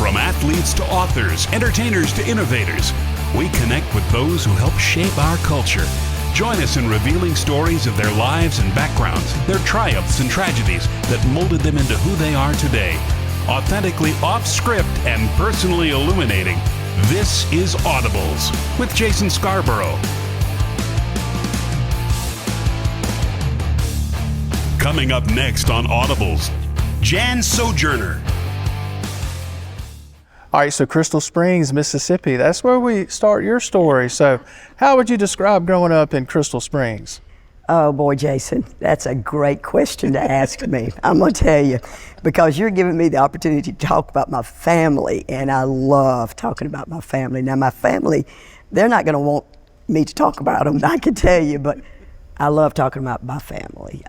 From athletes to authors, entertainers to innovators, we connect with those who help shape our culture. Join us in revealing stories of their lives and backgrounds, their triumphs and tragedies that molded them into who they are today. Authentically off-script and personally illuminating, this is Audibles with Jason Scarborough. Coming up next on Audibles, Jan Sojourner. All right, so Crystal Springs, Mississippi, that's where we start your story. So how would you describe growing up in Crystal Springs? Oh boy, Jason, that's a great question to ask me. I'm gonna tell you, because you're giving me the opportunity to talk about my family, and I love talking about my family. Now my family, they're not gonna want me to talk about them, I can tell you, but I love talking about my family.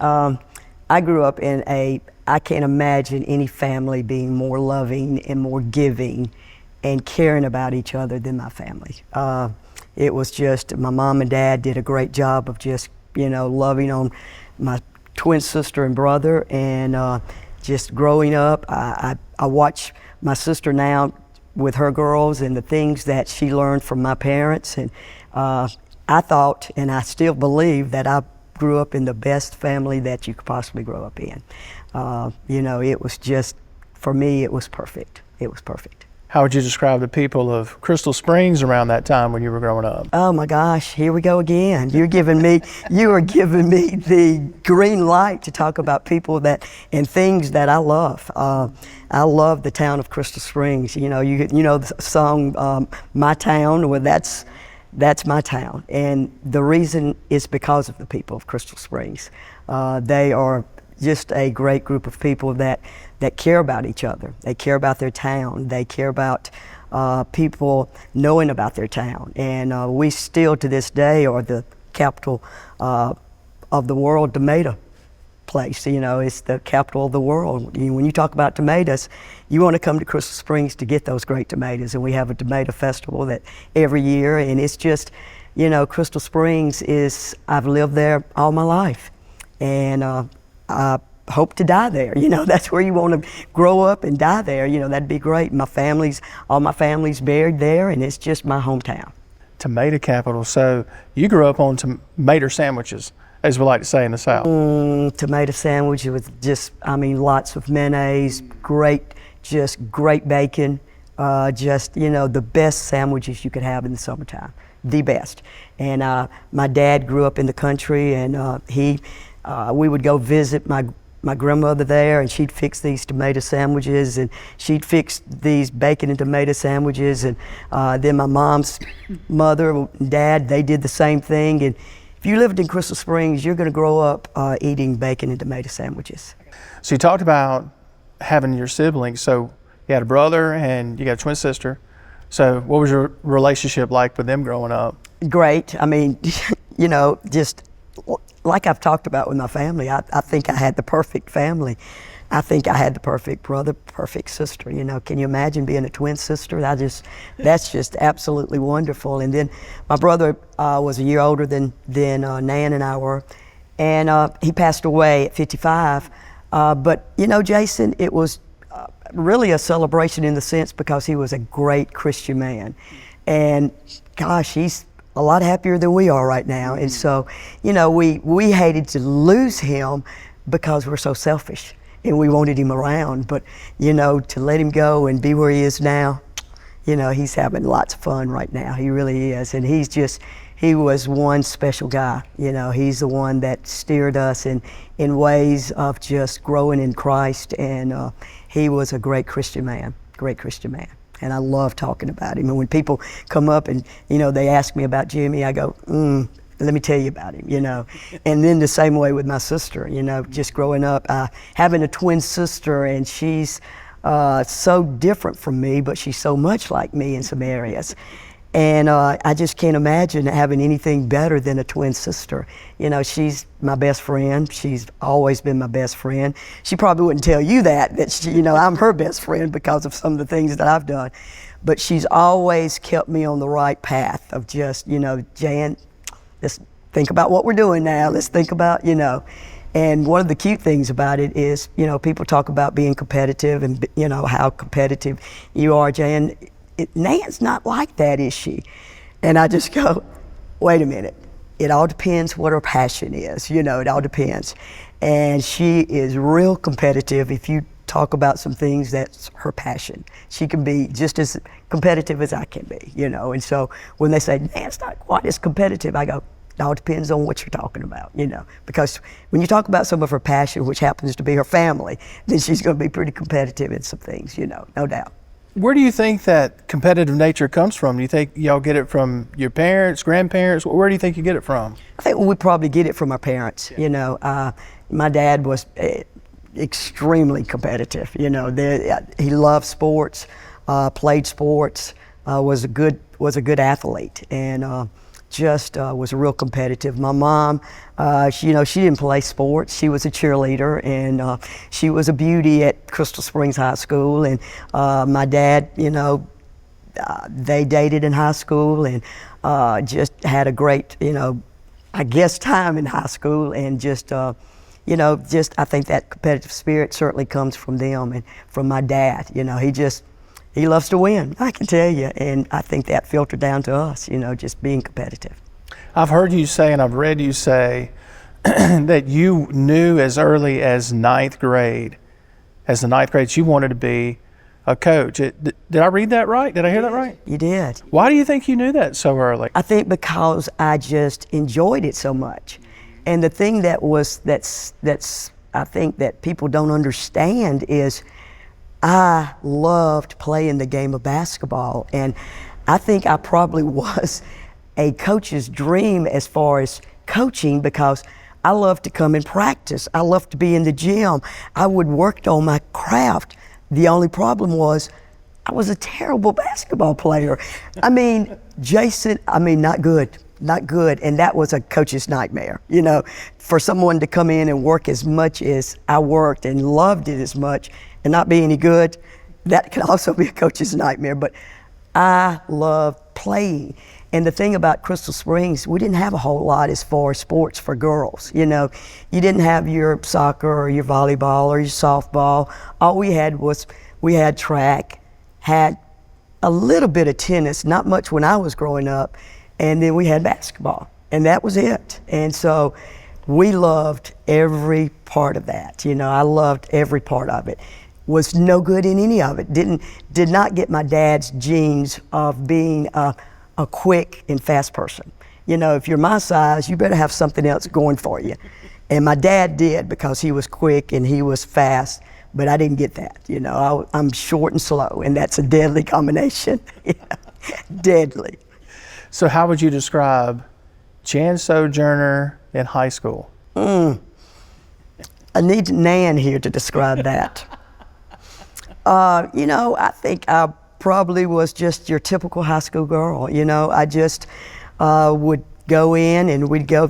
I grew up in I can't imagine any family being more loving and more giving and caring about each other than my family. It was just, my mom and dad did a great job of just, loving on my twin sister and brother, and just growing up, I watch my sister now with her girls and the things that she learned from my parents, and I thought, and I still believe, that I grew up in the best family that you could possibly grow up in. It was just, for me, it was perfect. It was perfect. How would you describe the people of Crystal Springs around that time when you were growing up? Oh my gosh, here we go again. You are giving me the green light to talk about people and things that I love. I love the town of Crystal Springs. You know the song, My Town, well that's my town. And the reason is because of the people of Crystal Springs. They are just a great group of people that care about each other. They care about their town. They care about people knowing about their town. And we still, to this day, are the capital of the world tomato place. It's the capital of the world. When you talk about tomatoes, you want to come to Crystal Springs to get those great tomatoes. And we have a tomato festival that every year, and it's just, Crystal Springs is, I've lived there all my life. And I hope to die there. That's where you want to grow up and die there. That'd be great. All my family's buried there, and it's just my hometown. Tomato capital. So you grew up on tomato sandwiches, as we like to say in the South. Tomato sandwich with just, lots of mayonnaise, great bacon, the best sandwiches you could have in the summertime, the best. And my dad grew up in the country, and we would go visit my grandmother there, and she'd fix these tomato sandwiches, and she'd fix these bacon and tomato sandwiches, and then my mom's mother and dad, they did the same thing. And if you lived in Crystal Springs, you're going to grow up eating bacon and tomato sandwiches. So you talked about having your siblings. So you had a brother and you got a twin sister. So what was your relationship like with them growing up? Great. Just like I've talked about with my family, I think I had the perfect family. I think I had the perfect brother, perfect sister. Can you imagine being a twin sister? That's just absolutely wonderful. And then my brother was a year older than Nan and I were, and he passed away at 55. But Jason, it was really a celebration in the sense because he was a great Christian man, and gosh, he's a lot happier than we are right now. And so, we hated to lose him because we're so selfish and we wanted him around. But, to let him go and be where he is now, he's having lots of fun right now. He really is. And he was one special guy. He's the one that steered us in ways of just growing in Christ. And he was a great Christian man. And I love talking about him. And when people come up and, they ask me about Jimmy, I go, let me tell you about him, And then the same way with my sister, just growing up, having a twin sister, and she's so different from me, but she's so much like me in some areas. And I just can't imagine having anything better than a twin sister. She's my best friend. She's always been my best friend. She probably wouldn't tell you that she, I'm her best friend because of some of the things that I've done. But she's always kept me on the right path of just, Jan, let's think about what we're doing now. Let's think about, And one of the cute things about it is, you know, people talk about being competitive and, you know, how competitive you are, Jay. And Nan's not like that, is she? And I just go, wait a minute. It all depends what her passion is. You know, it all depends. And she is real competitive. If you talk about some things, that's her passion. She can be just as competitive as I can be, you know. And so when they say, Nan's not quite as competitive, I go, it all depends on what you're talking about, you know. Because when you talk about some of her passion, which happens to be her family, then she's going to be pretty competitive in some things, you know, no doubt. Where do you think that competitive nature comes from? Do you think y'all get it from your parents, grandparents? Where do you think you get it from? I think we probably get it from our parents, you know. My dad was extremely competitive, you know. He loved sports, played sports, was a good athlete, and just was real competitive. My mom, she didn't play sports. She was a cheerleader, and she was a beauty at Crystal Springs High School. And my dad, you know, they dated in high school, and just had a great, you know, I guess time in high school, and just, you know, just I think that competitive spirit certainly comes from them and from my dad. You know, he loves to win, I can tell you, and I think that filtered down to us, you know, just being competitive. I've heard you say, and I've read you say, that you knew as early as ninth grade, you wanted to be a coach. Did I read that right? Did I hear that right? You did. Why do you think you knew that so early? I think because I just enjoyed it so much. And the thing that's I think that people don't understand is I loved playing the game of basketball, and I think I probably was a coach's dream as far as coaching, because I loved to come and practice. I loved to be in the gym. I would work on my craft. The only problem was I was a terrible basketball player. I mean, not good. And that was a coach's nightmare, you know, for someone to come in and work as much as I worked and loved it as much and not be any good. That can also be a coach's nightmare, but I loved playing. And the thing about Crystal Springs, we didn't have a whole lot as far as sports for girls. You know, you didn't have your soccer or your volleyball or your softball. All we had was, we had track, had a little bit of tennis, not much when I was growing up, and then we had basketball, and that was it. And so we loved every part of that. You know, I loved every part of it. Was no good in any of it. Did not get my dad's genes of being a quick and fast person. You know, if you're my size, you better have something else going for you. And my dad did, because he was quick and he was fast, but I didn't get that. You know, I'm short and slow, and that's a deadly combination. Deadly. So how would you describe Jan Sojourner in high school? I need Nan here to describe that. You know, I think I probably was just your typical high school girl. You know, I just would go in, and we'd go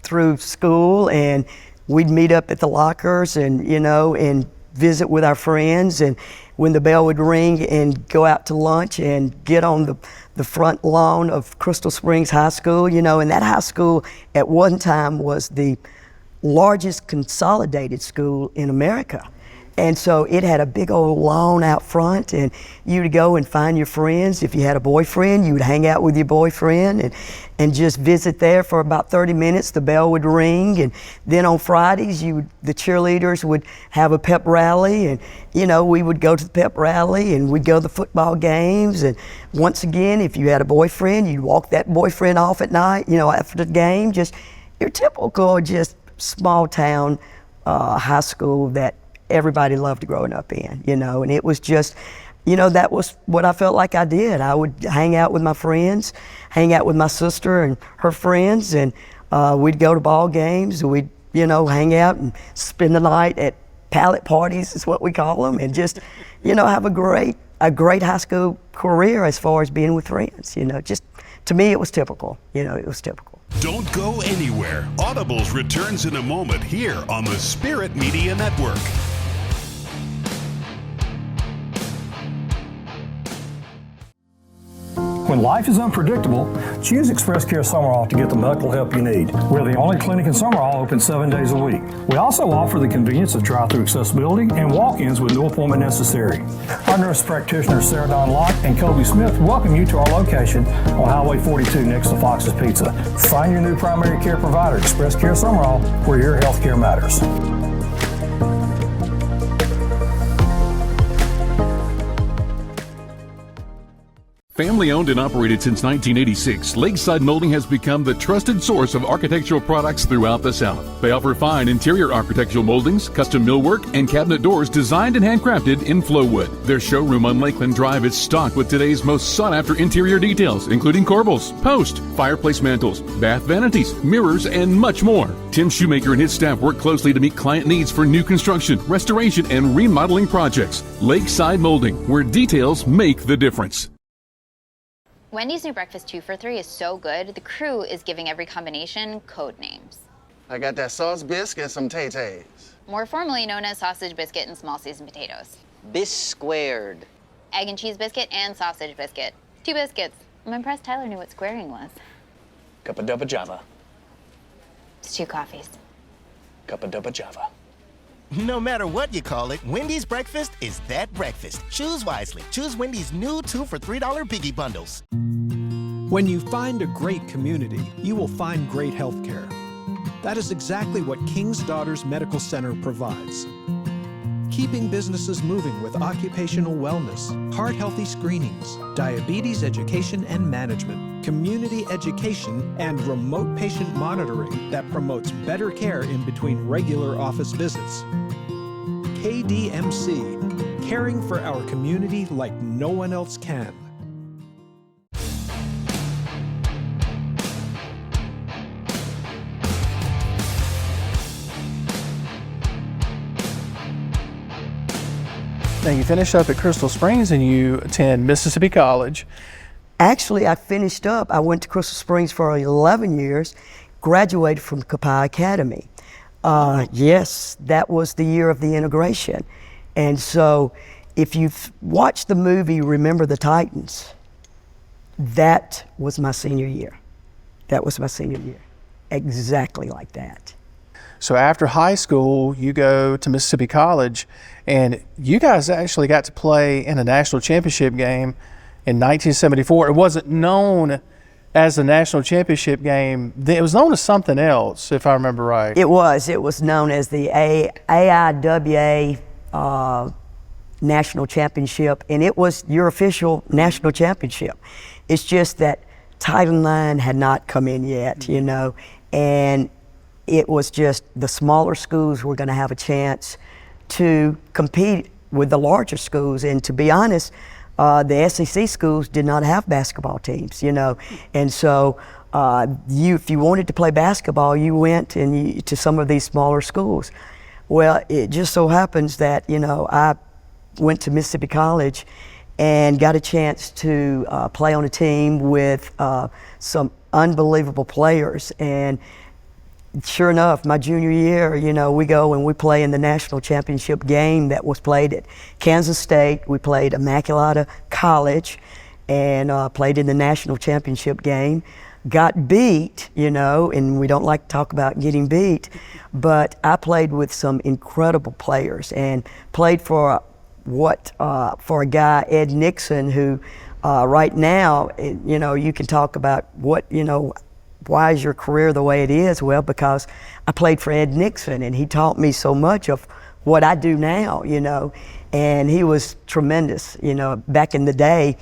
through school, and we'd meet up at the lockers, and, you know, and visit with our friends, and when the bell would ring, and go out to lunch and get on the front lawn of Crystal Springs High School. You know, and that high school at one time was the largest consolidated school in America. And so it had a big old lawn out front, and you'd go and find your friends. If you had a boyfriend, you would hang out with your boyfriend and just visit there for about 30 minutes. The bell would ring, and then on Fridays, the cheerleaders would have a pep rally, and, you know, we would go to the pep rally, and we'd go to the football games. And once again, if you had a boyfriend, you'd walk that boyfriend off at night, you know, after the game. Just your typical, just small town high school that everybody loved growing up in, you know. And it was just, you know, that was what I felt like I did. I would hang out with my friends, hang out with my sister and her friends, and we'd go to ball games, and we'd, you know, hang out and spend the night at pallet parties, is what we call them, and just, you know, have a great high school career as far as being with friends. You know, just, to me, it was typical. You know, it was typical. Don't go anywhere. Audibles returns in a moment here on the Spirit Media Network. When life is unpredictable, choose Express Care Summerall to get the medical help you need. We're the only clinic in Summerall open 7 days a week. We also offer the convenience of drive-through accessibility and walk-ins with no appointment necessary. Our nurse practitioners Sarah Dawn Locke and Kobe Smith welcome you to our location on Highway 42 next to Fox's Pizza. Find your new primary care provider, Express Care Summerall, where your health care matters. Family owned and operated since 1986, Lakeside Molding has become the trusted source of architectural products throughout the South. They offer fine interior architectural moldings, custom millwork, and cabinet doors designed and handcrafted in Flowwood. Their showroom on Lakeland Drive is stocked with today's most sought-after interior details, including corbels, post, fireplace mantles, bath vanities, mirrors, and much more. Tim Shoemaker and his staff work closely to meet client needs for new construction, restoration, and remodeling projects. Lakeside Molding, where details make the difference. Wendy's new breakfast 2 for $3 is so good, the crew is giving every combination code names. I got that sauce biscuit and some Tay-Tays. More formally known as sausage biscuit and small seasoned potatoes. Bis squared. Egg and cheese biscuit and sausage biscuit. 2 biscuits. I'm impressed Tyler knew what squaring was. Cup of dubba java. It's 2 coffees. Cup of dubba java. No matter what you call it, Wendy's breakfast is that breakfast. Choose wisely. Choose Wendy's new 2 for $3 Biggie Bundles. When you find a great community, you will find great health care. That is exactly what King's Daughters Medical Center provides. Keeping businesses moving with occupational wellness, heart-healthy screenings, diabetes education and management, community education, and remote patient monitoring that promotes better care in between regular office visits. KDMC, caring for our community like no one else can. Now you finish up at Crystal Springs and you attend Mississippi College. Actually, I finished up. I went to Crystal Springs for 11 years, graduated from the Canton Academy. Yes, that was the year of the integration. And so if you've watched the movie Remember the Titans, that was my senior year. That was my senior year. Exactly like that. So after high school, you go to Mississippi College, and you guys actually got to play in a national championship game in 1974. It wasn't known as the national championship game. It was known as something else, if I remember right. It was. It was known as the AIWA National Championship, and it was your official national championship. It's just that Title IX had not come in yet, you know, and it was just the smaller schools were going to have a chance to compete with the larger schools. And to be honest, the SEC schools did not have basketball teams, you know. And so if you wanted to play basketball, you went to some of these smaller schools. Well, it just so happens that, you know, I went to Mississippi College and got a chance to play on a team with some unbelievable players. And sure enough, my junior year, you know, we go and we play in the national championship game that was played at Kansas State. We played Immaculata College and played in the national championship game. Got beat, you know, and we don't like to talk about getting beat, but I played with some incredible players and played for for a guy, Ed Nixon, who right now, you know, you can talk about what, you know, why is your career the way it is? Well, because I played for Ed Nixon, and he taught me so much of what I do now, you know, and he was tremendous. You know, back in the day,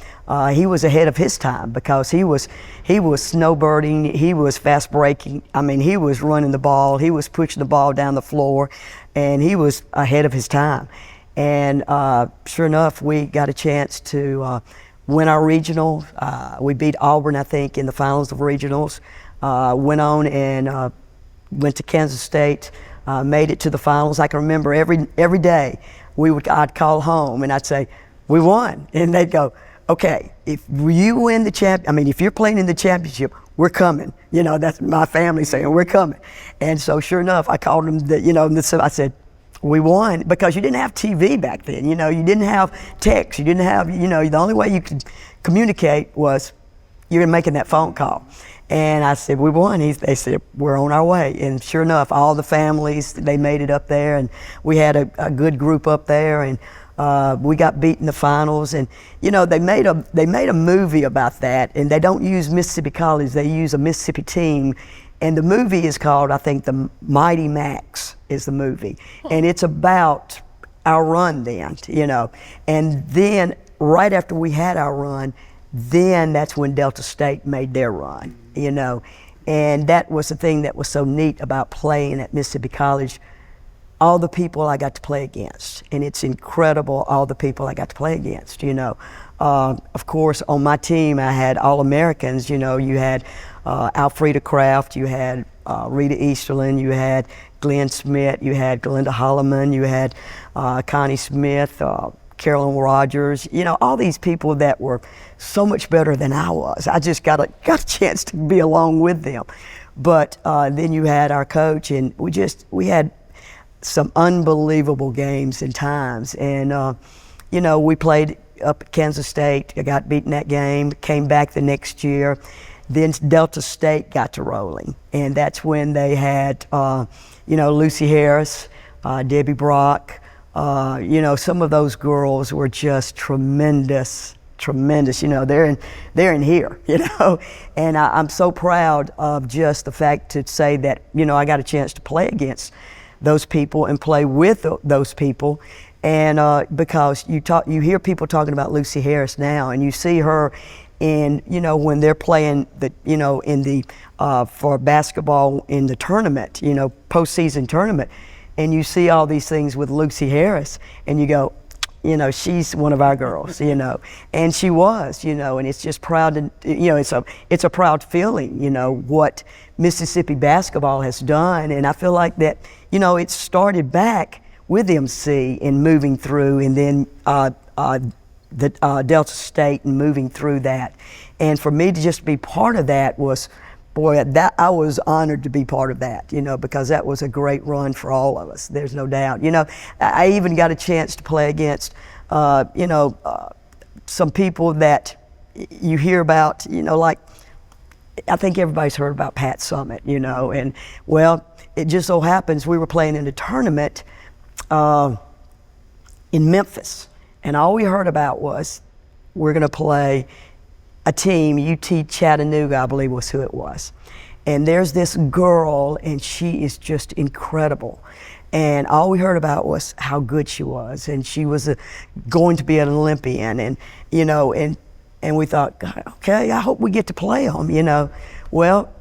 he was ahead of his time because he was snowbirding, he was fast breaking. I mean, he was running the ball, he was pushing the ball down the floor, and he was ahead of his time. And sure enough, we got a chance to win our regional. We beat Auburn, I think, in the finals of regionals. Went on and went to Kansas State, made it to the finals. I can remember every day I'd call home and I'd say, we won. And they'd go, okay, if you win the if you're playing in the championship, we're coming. You know, that's my family saying, we're coming. And so sure enough, I called them, I said, we won, because you didn't have TV back then. You know, you didn't have text. You didn't have, you know, the only way you could communicate was you're making that phone call. And I said, we won. They said, we're on our way. And sure enough, all the families, they made it up there, and we had a good group up there, and we got beat in the finals. And they made a movie about that, and they don't use Mississippi College, they use a Mississippi team. And the movie is called, I think, The Mighty Max is the movie. And it's about our run then, And then right after we had our run, then that's when Delta State made their run, And that was the thing that was so neat about playing at Mississippi College. All the people I got to play against, and it's incredible, all the people I got to play against, Of course, on my team, I had All-Americans, you had Alfreda Kraft, you had Rita Easterlin, you had Glenn Smith, you had Glenda Holloman, you had Connie Smith, Carolyn Rogers, all these people that were so much better than I was. I just got a chance to be along with them. But then you had our coach, and we had some unbelievable games and times. And, we played up at Kansas State. I got beaten that game, came back the next year. Then Delta State got to rolling. And that's when they had, Lucy Harris, Debbie Brock. Some of those girls were just tremendous. They're in here, And I'm so proud of just the fact to say that, I got a chance to play against those people and play with those people. And because you hear people talking about Lucy Harris now, and you see her in, when they're playing for basketball in the tournament, postseason tournament, and you see all these things with Lucy Harris, and you go, she's one of our girls, and she was, and it's just proud to, it's a proud feeling, what Mississippi basketball has done. And I feel like that, it started back with MC and moving through, and then the Delta State and moving through that. And for me to just be part of that was, that I was honored to be part of that, because that was a great run for all of us. There's no doubt. I even got a chance to play against, some people that you hear about, like, I think everybody's heard about Pat Summitt, and well, it just so happens we were playing in a tournament in Memphis, and all we heard about was we're going to play a team, UT Chattanooga, I believe was who it was. And there's this girl, and she is just incredible. And all we heard about was how good she was, and she was going to be an Olympian, and and we thought, God, okay, I hope we get to play them, Well,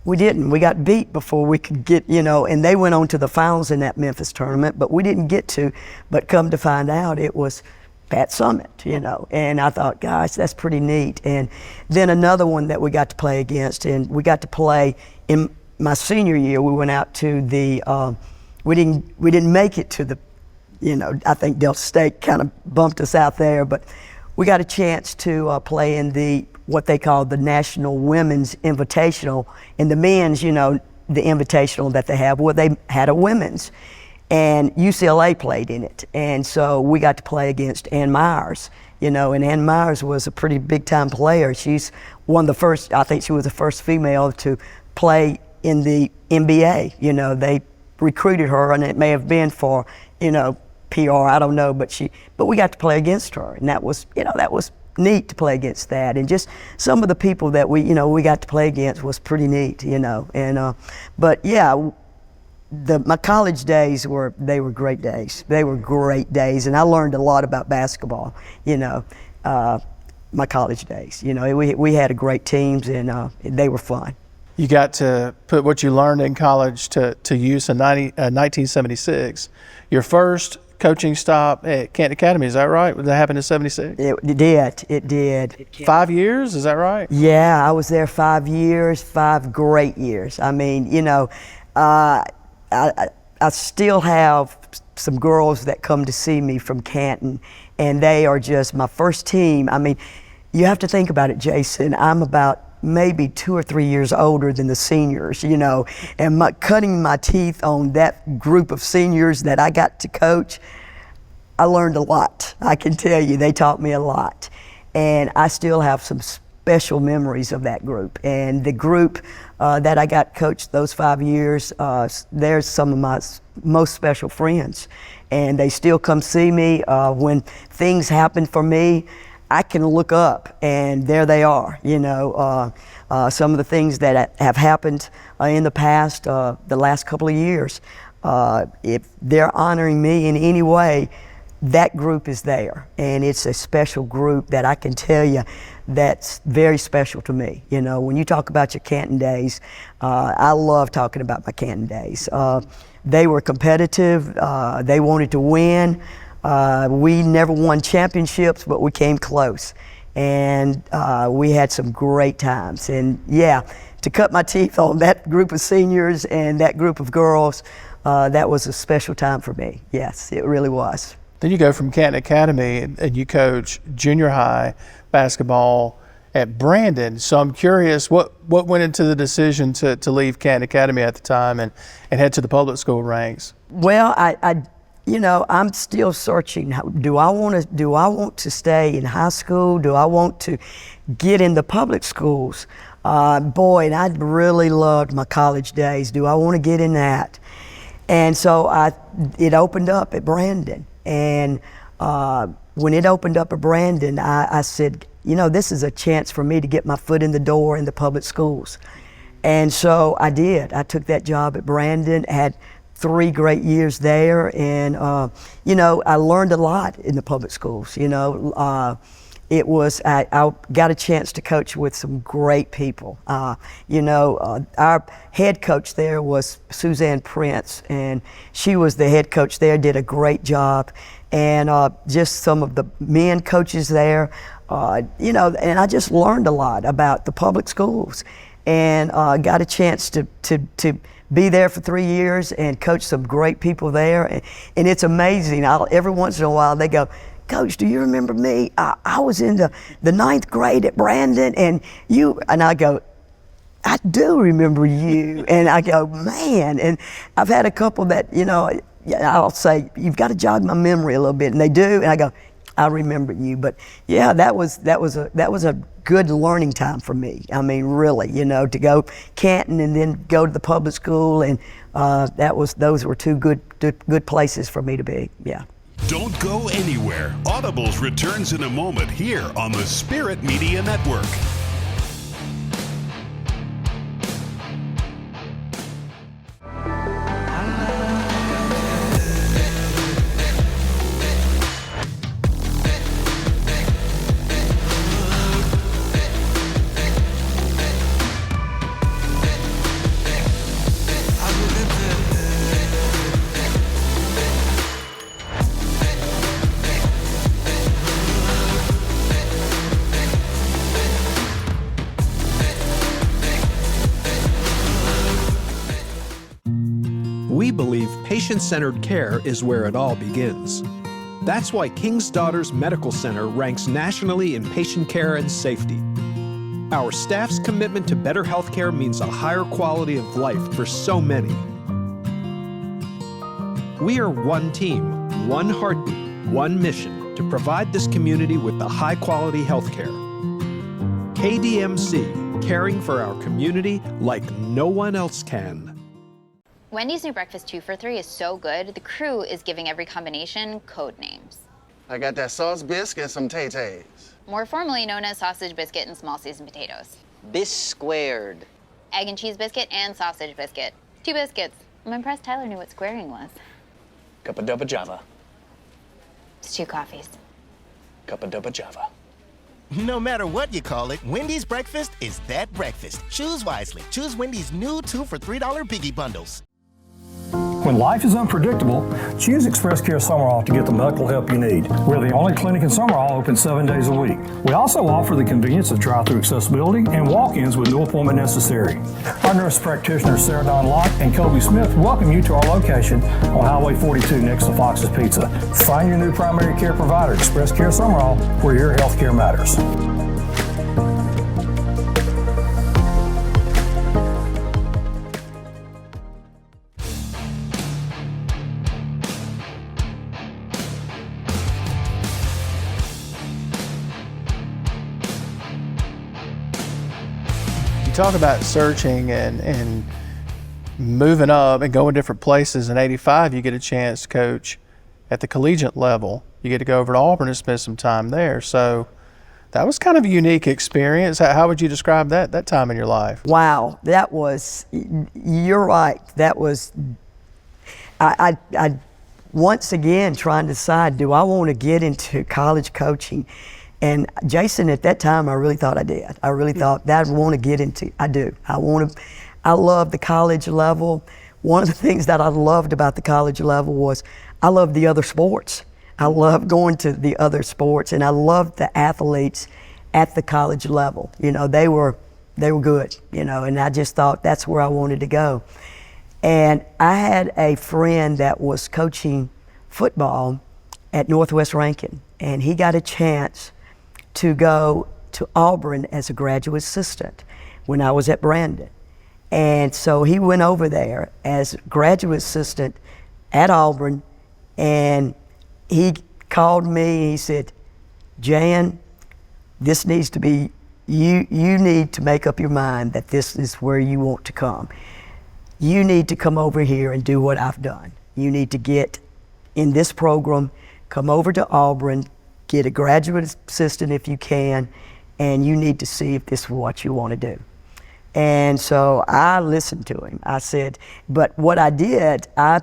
we didn't. We got beat before we could get, and they went on to the finals in that Memphis tournament, but we didn't get to. But come to find out, it was Pat Summitt, and I thought, gosh, that's pretty neat. And then another one that we got to play against, and we got to play in my senior year. We went out to the, we didn't make it to the, I think Delta State kind of bumped us out there, but we got a chance to play in what they call the National Women's Invitational. And the men's, the invitational that they have, well, they had a women's. And UCLA played in it. And so we got to play against Ann Myers, and Ann Myers was a pretty big time player. She's one of the first, I think she was the first female to play in the NBA. They recruited her, and it may have been for, PR, I don't know, but we got to play against her. And that was, that was neat to play against that. And just some of the people that we got to play against was pretty neat, And, but yeah, my college days were great days. They were great days, and I learned a lot about basketball. My college days. We had a great teams, and they were fun. You got to put what you learned in college to use in 1976. Your first coaching stop at Canton Academy, is that right? That happened in '76? It did. 5 years, is that right? Yeah, I was there 5 years, 5 great years. I mean, I still have some girls that come to see me from Canton, and they are just my first team. I mean, you have to think about it, Jason. I'm about maybe 2 or 3 years older than the seniors, and cutting my teeth on that group of seniors that I got to coach, I learned a lot. I can tell you, they taught me a lot. And I still have some special memories of that group. And the group that I got coached those 5 years, they're some of my most special friends. And they still come see me. When things happen for me, I can look up and there they are. You know, some of the things that have happened in the past, the last couple of years, if they're honoring me in any way, that group is there. And it's a special group that I can tell you that's very special to me. You know, when you talk about your Canton days, I love talking about my Canton days. They were competitive, they wanted to win. We never won championships, but we came close. And we had some great times. And yeah, to cut my teeth on that group of seniors and that group of girls, that was a special time for me. Yes, it really was. Then you go from Canton Academy and you coach junior high basketball at Brandon. So I'm curious, what went into the decision to leave Canton Academy at the time and head to the public school ranks? Well, you know, I'm still searching. Do I want to stay in high school? Do I want to get in the public schools? Boy, and I really loved my college days. Do I want to get in that? And so it opened up at Brandon. And when it opened up at Brandon, I said, you know, this is a chance for me to get my foot in the door in the public schools. And so I did. I took that job at Brandon, had 3 great years there, and you know, I learned a lot in the public schools. You know, I got a chance to coach with some great people. You know, our head coach there was Suzanne Prince, and she was the head coach there, did a great job. And just some of the men coaches there, you know, and I just learned a lot about the public schools, and got a chance to be there for 3 years and coach some great people there. And it's amazing. Every once in a while they go, Coach, do you remember me? I was in the 9th grade at Brandon, and I go, I do remember you. And I go, man. And I've had a couple that, you know, I'll say, you've got to jog my memory a little bit, and they do. And I go, I remember you. But yeah, that was a good learning time for me. I mean, really, you know, to go Canton and then go to the public school, and those were 2 good places for me to be. Yeah. Don't go anywhere. Audibles returns in a moment here on the Spirit Media Network. We believe patient-centered care is where it all begins. That's why King's Daughters Medical Center ranks nationally in patient care and safety. Our staff's commitment to better healthcare means a higher quality of life for so many. We are one team, one heartbeat, one mission to provide this community with the high-quality healthcare. KDMC, caring for our community like no one else can. Wendy's new breakfast 2 for $3 is so good, the crew is giving every combination code names. I got that sauce bisque and some tay-tays. More formally known as sausage biscuit and small seasoned potatoes. Bis squared. Egg and cheese biscuit and sausage biscuit. 2 biscuits. I'm impressed Tyler knew what squaring was. Cuppa duppa java. It's 2 coffees. Cuppa duppa java. No matter what you call it, Wendy's breakfast is that breakfast. Choose wisely. Choose Wendy's new 2 for $3 Biggie Bundles. When life is unpredictable, choose Express Care Summerall to get the medical help you need. We're the only clinic in Summerall open 7 days a week. We also offer the convenience of drive-through accessibility and walk-ins with no appointment necessary. Our nurse practitioners Sarah Dawn Locke and Kobe Smith welcome you to our location on Highway 42 next to Fox's Pizza. Find your new primary care provider, Express Care Summerall, where your health care matters. talk about searching and moving up and going different places. In '85, you get a chance to coach at the collegiate level. You get to go over to Auburn and spend some time there. So that was kind of a unique experience. How would you describe that time in your life? Wow, that was, you're right. That was, I once again trying to decide, do I want to get into college coaching? And Jason, at that time, I really thought I did. I really thought that I want to get into, I do. I love the college level. One of the things that I loved about the college level was I loved the other sports. I loved going to the other sports, and I loved the athletes at the college level. You know, they were good, you know, and I just thought that's where I wanted to go. And I had a friend that was coaching football at Northwest Rankin, and he got a chance to go to Auburn as a graduate assistant when I was at Brandon. And so he went over there as graduate assistant at Auburn, and he called me, he said, Jan, this needs to be, you need to make up your mind that this is where you want to come. You need to come over here and do what I've done. You need to get in this program, come over to Auburn, get a graduate assistant if you can, and you need to see if this is what you want to do. And so I listened to him. I said, but what I did, I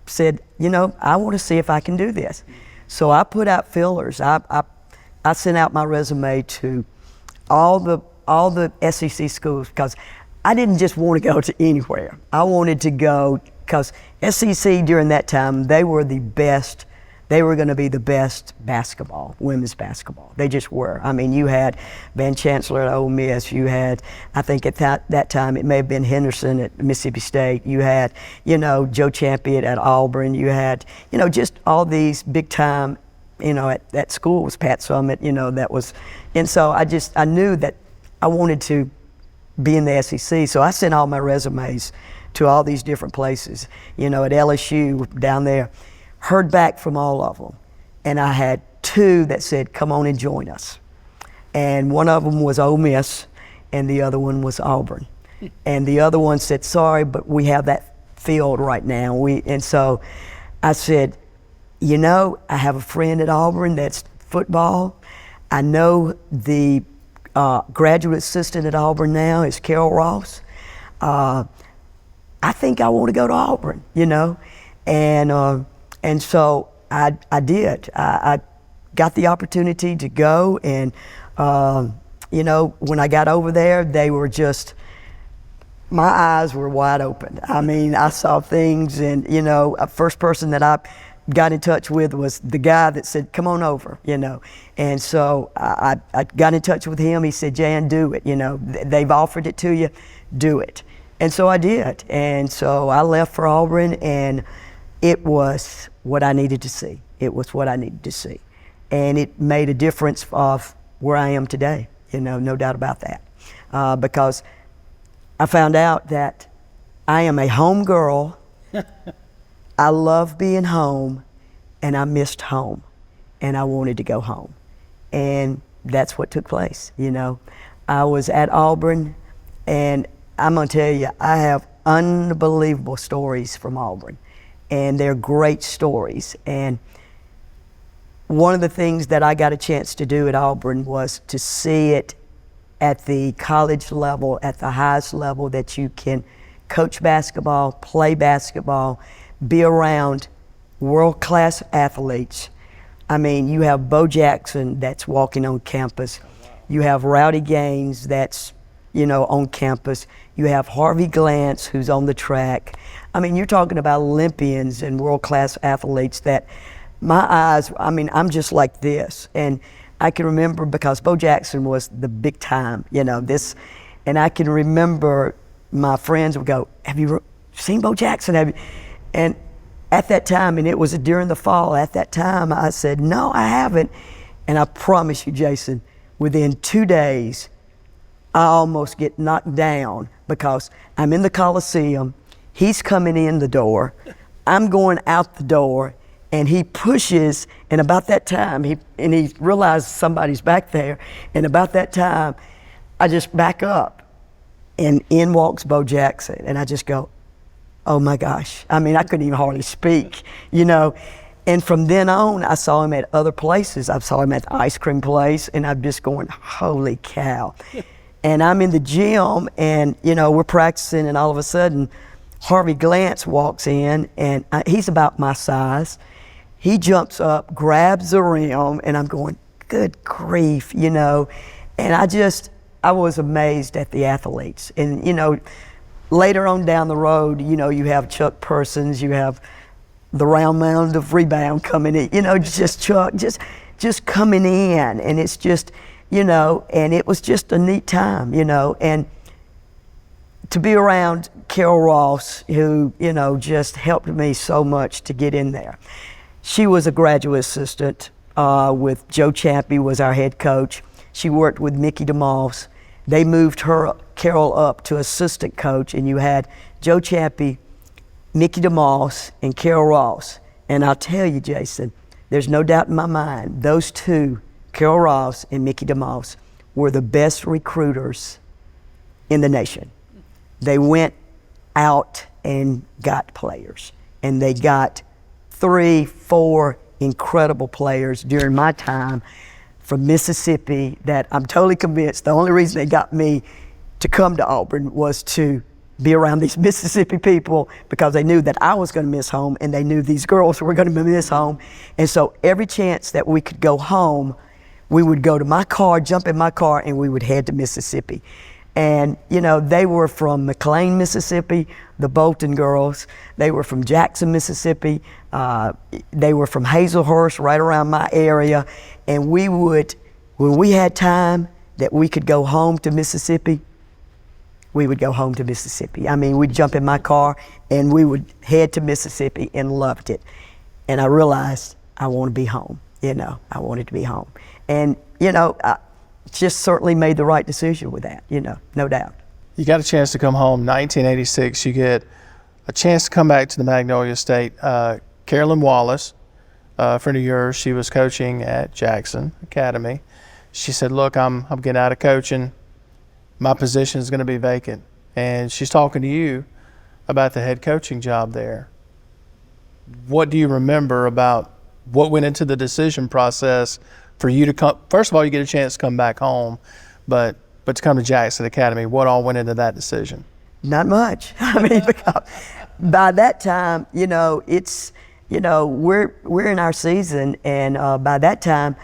said, you know, I want to see if I can do this. So I put out fillers. I sent out my resume to all the SEC schools, because I didn't just want to go to anywhere. I wanted to go, because SEC during that time, they were the best. They were going to be the best basketball, women's basketball. They just were. I mean, you had Van Chancellor at Ole Miss. You had, I think at that time, it may have been Henderson at Mississippi State. You had, you know, Joe Champion at Auburn. You had, you know, just all these big time, you know, at that school was Pat Summitt, you know, that was, and so I knew that I wanted to be in the SEC. So I sent all my resumes to all these different places, you know, at LSU down there. Heard back from all of them, and I had two that said, come on and join us. And one of them was Ole Miss, and the other one was Auburn. And the other one said, sorry, but we have that filled right now. And so I said, you know, I have a friend at Auburn that's football. I know the graduate assistant at Auburn now is Carol Ross. I think I want to go to Auburn, you know. And so I did. I got the opportunity to go, and you know, when I got over there, they were just, my eyes were wide open. I mean, I saw things, and you know, first person that I got in touch with was the guy that said, come on over, you know. And so I got in touch with him. He said, Jan, do it, you know. They've offered it to you, do it. And so I did. And so I left for Auburn, and it was what I needed to see. It was what I needed to see. And it made a difference of where I am today, you know, no doubt about that. Because I found out that I am a home girl. I love being home, and I missed home, and I wanted to go home. And that's what took place, you know. I was at Auburn, and I'm gonna tell you, I have unbelievable stories from Auburn, and they're great stories. And one of the things that I got a chance to do at Auburn was to see it at the college level, at the highest level that you can coach basketball, play basketball, be around world-class athletes. I mean, you have Bo Jackson that's walking on campus. You have Rowdy Gaines that's, you know, on campus. You have Harvey Glantz who's on the track. I mean, you're talking about Olympians and world-class athletes that my eyes, I mean, I'm just like this. And I can remember, because Bo Jackson was the big time, you know, this, and I can remember my friends would go, have you seen Bo Jackson? Have you? And at that time, and it was during the fall, at that time, I said, no, I haven't. And I promise you, Jason, within 2 days, I almost get knocked down, because I'm in the Coliseum, he's coming in the door, I'm going out the door, and he pushes, and about that time, he realizes somebody's back there, and about that time, I just back up, and in walks Bo Jackson, and I just go, oh my gosh. I mean, I couldn't even hardly speak, you know. And from then on, I saw him at other places. I saw him at the ice cream place, and I'm just going, holy cow. And I'm in the gym, and, you know, we're practicing, and all of a sudden, Harvey Glantz walks in, and he's about my size. He jumps up, grabs the rim, and I'm going, good grief, you know. And I was amazed at the athletes. And, you know, later on down the road, you know, you have Chuck Persons, you have the round mound of rebound coming in, you know, just Chuck, just coming in, and it's just, you know, and it was just a neat time, you know, and to be around Carol Ross, who, you know, just helped me so much to get in there. She was a graduate assistant with Joe Chappie was our head coach. She worked with Mickey DeMoss. They moved Carol up to assistant coach, and you had Joe Chappie, Mickey DeMoss, and Carol Ross. And I'll tell you, Jason, there's no doubt in my mind, those two, Carol Ross and Mickey DeMoss, were the best recruiters in the nation. They went out and got players, and they got 3, 4 incredible players during my time from Mississippi that I'm totally convinced the only reason they got me to come to Auburn was to be around these Mississippi people, because they knew that I was going to miss home, and they knew these girls were going to miss home. And so every chance that we could go home, we would go to my car, jump in my car, and we would head to Mississippi. And, you know, they were from McLean, Mississippi, the Bolton girls. They were from Jackson, Mississippi. They were from Hazelhurst, right around my area. And we would, when we had time that we could go home to Mississippi, we would go home to Mississippi. I mean, we'd jump in my car and we would head to Mississippi, and loved it. And I realized I want to be home, you know, I wanted to be home. And, you know, I just certainly made the right decision with that, you know, no doubt. You got a chance to come home, 1986, you get a chance to come back to the Magnolia State. Carolyn Wallace, a friend of yours, she was coaching at Jackson Academy. She said, look, I'm getting out of coaching. My position is going to be vacant. And she's talking to you about the head coaching job there. What do you remember about what went into the decision process for you to come? First of all, you get a chance to come back home, but to come to Jackson Academy, what all went into that decision? Not much. I mean, because by that time, you know, it's, you know, we're in our season, and by that time,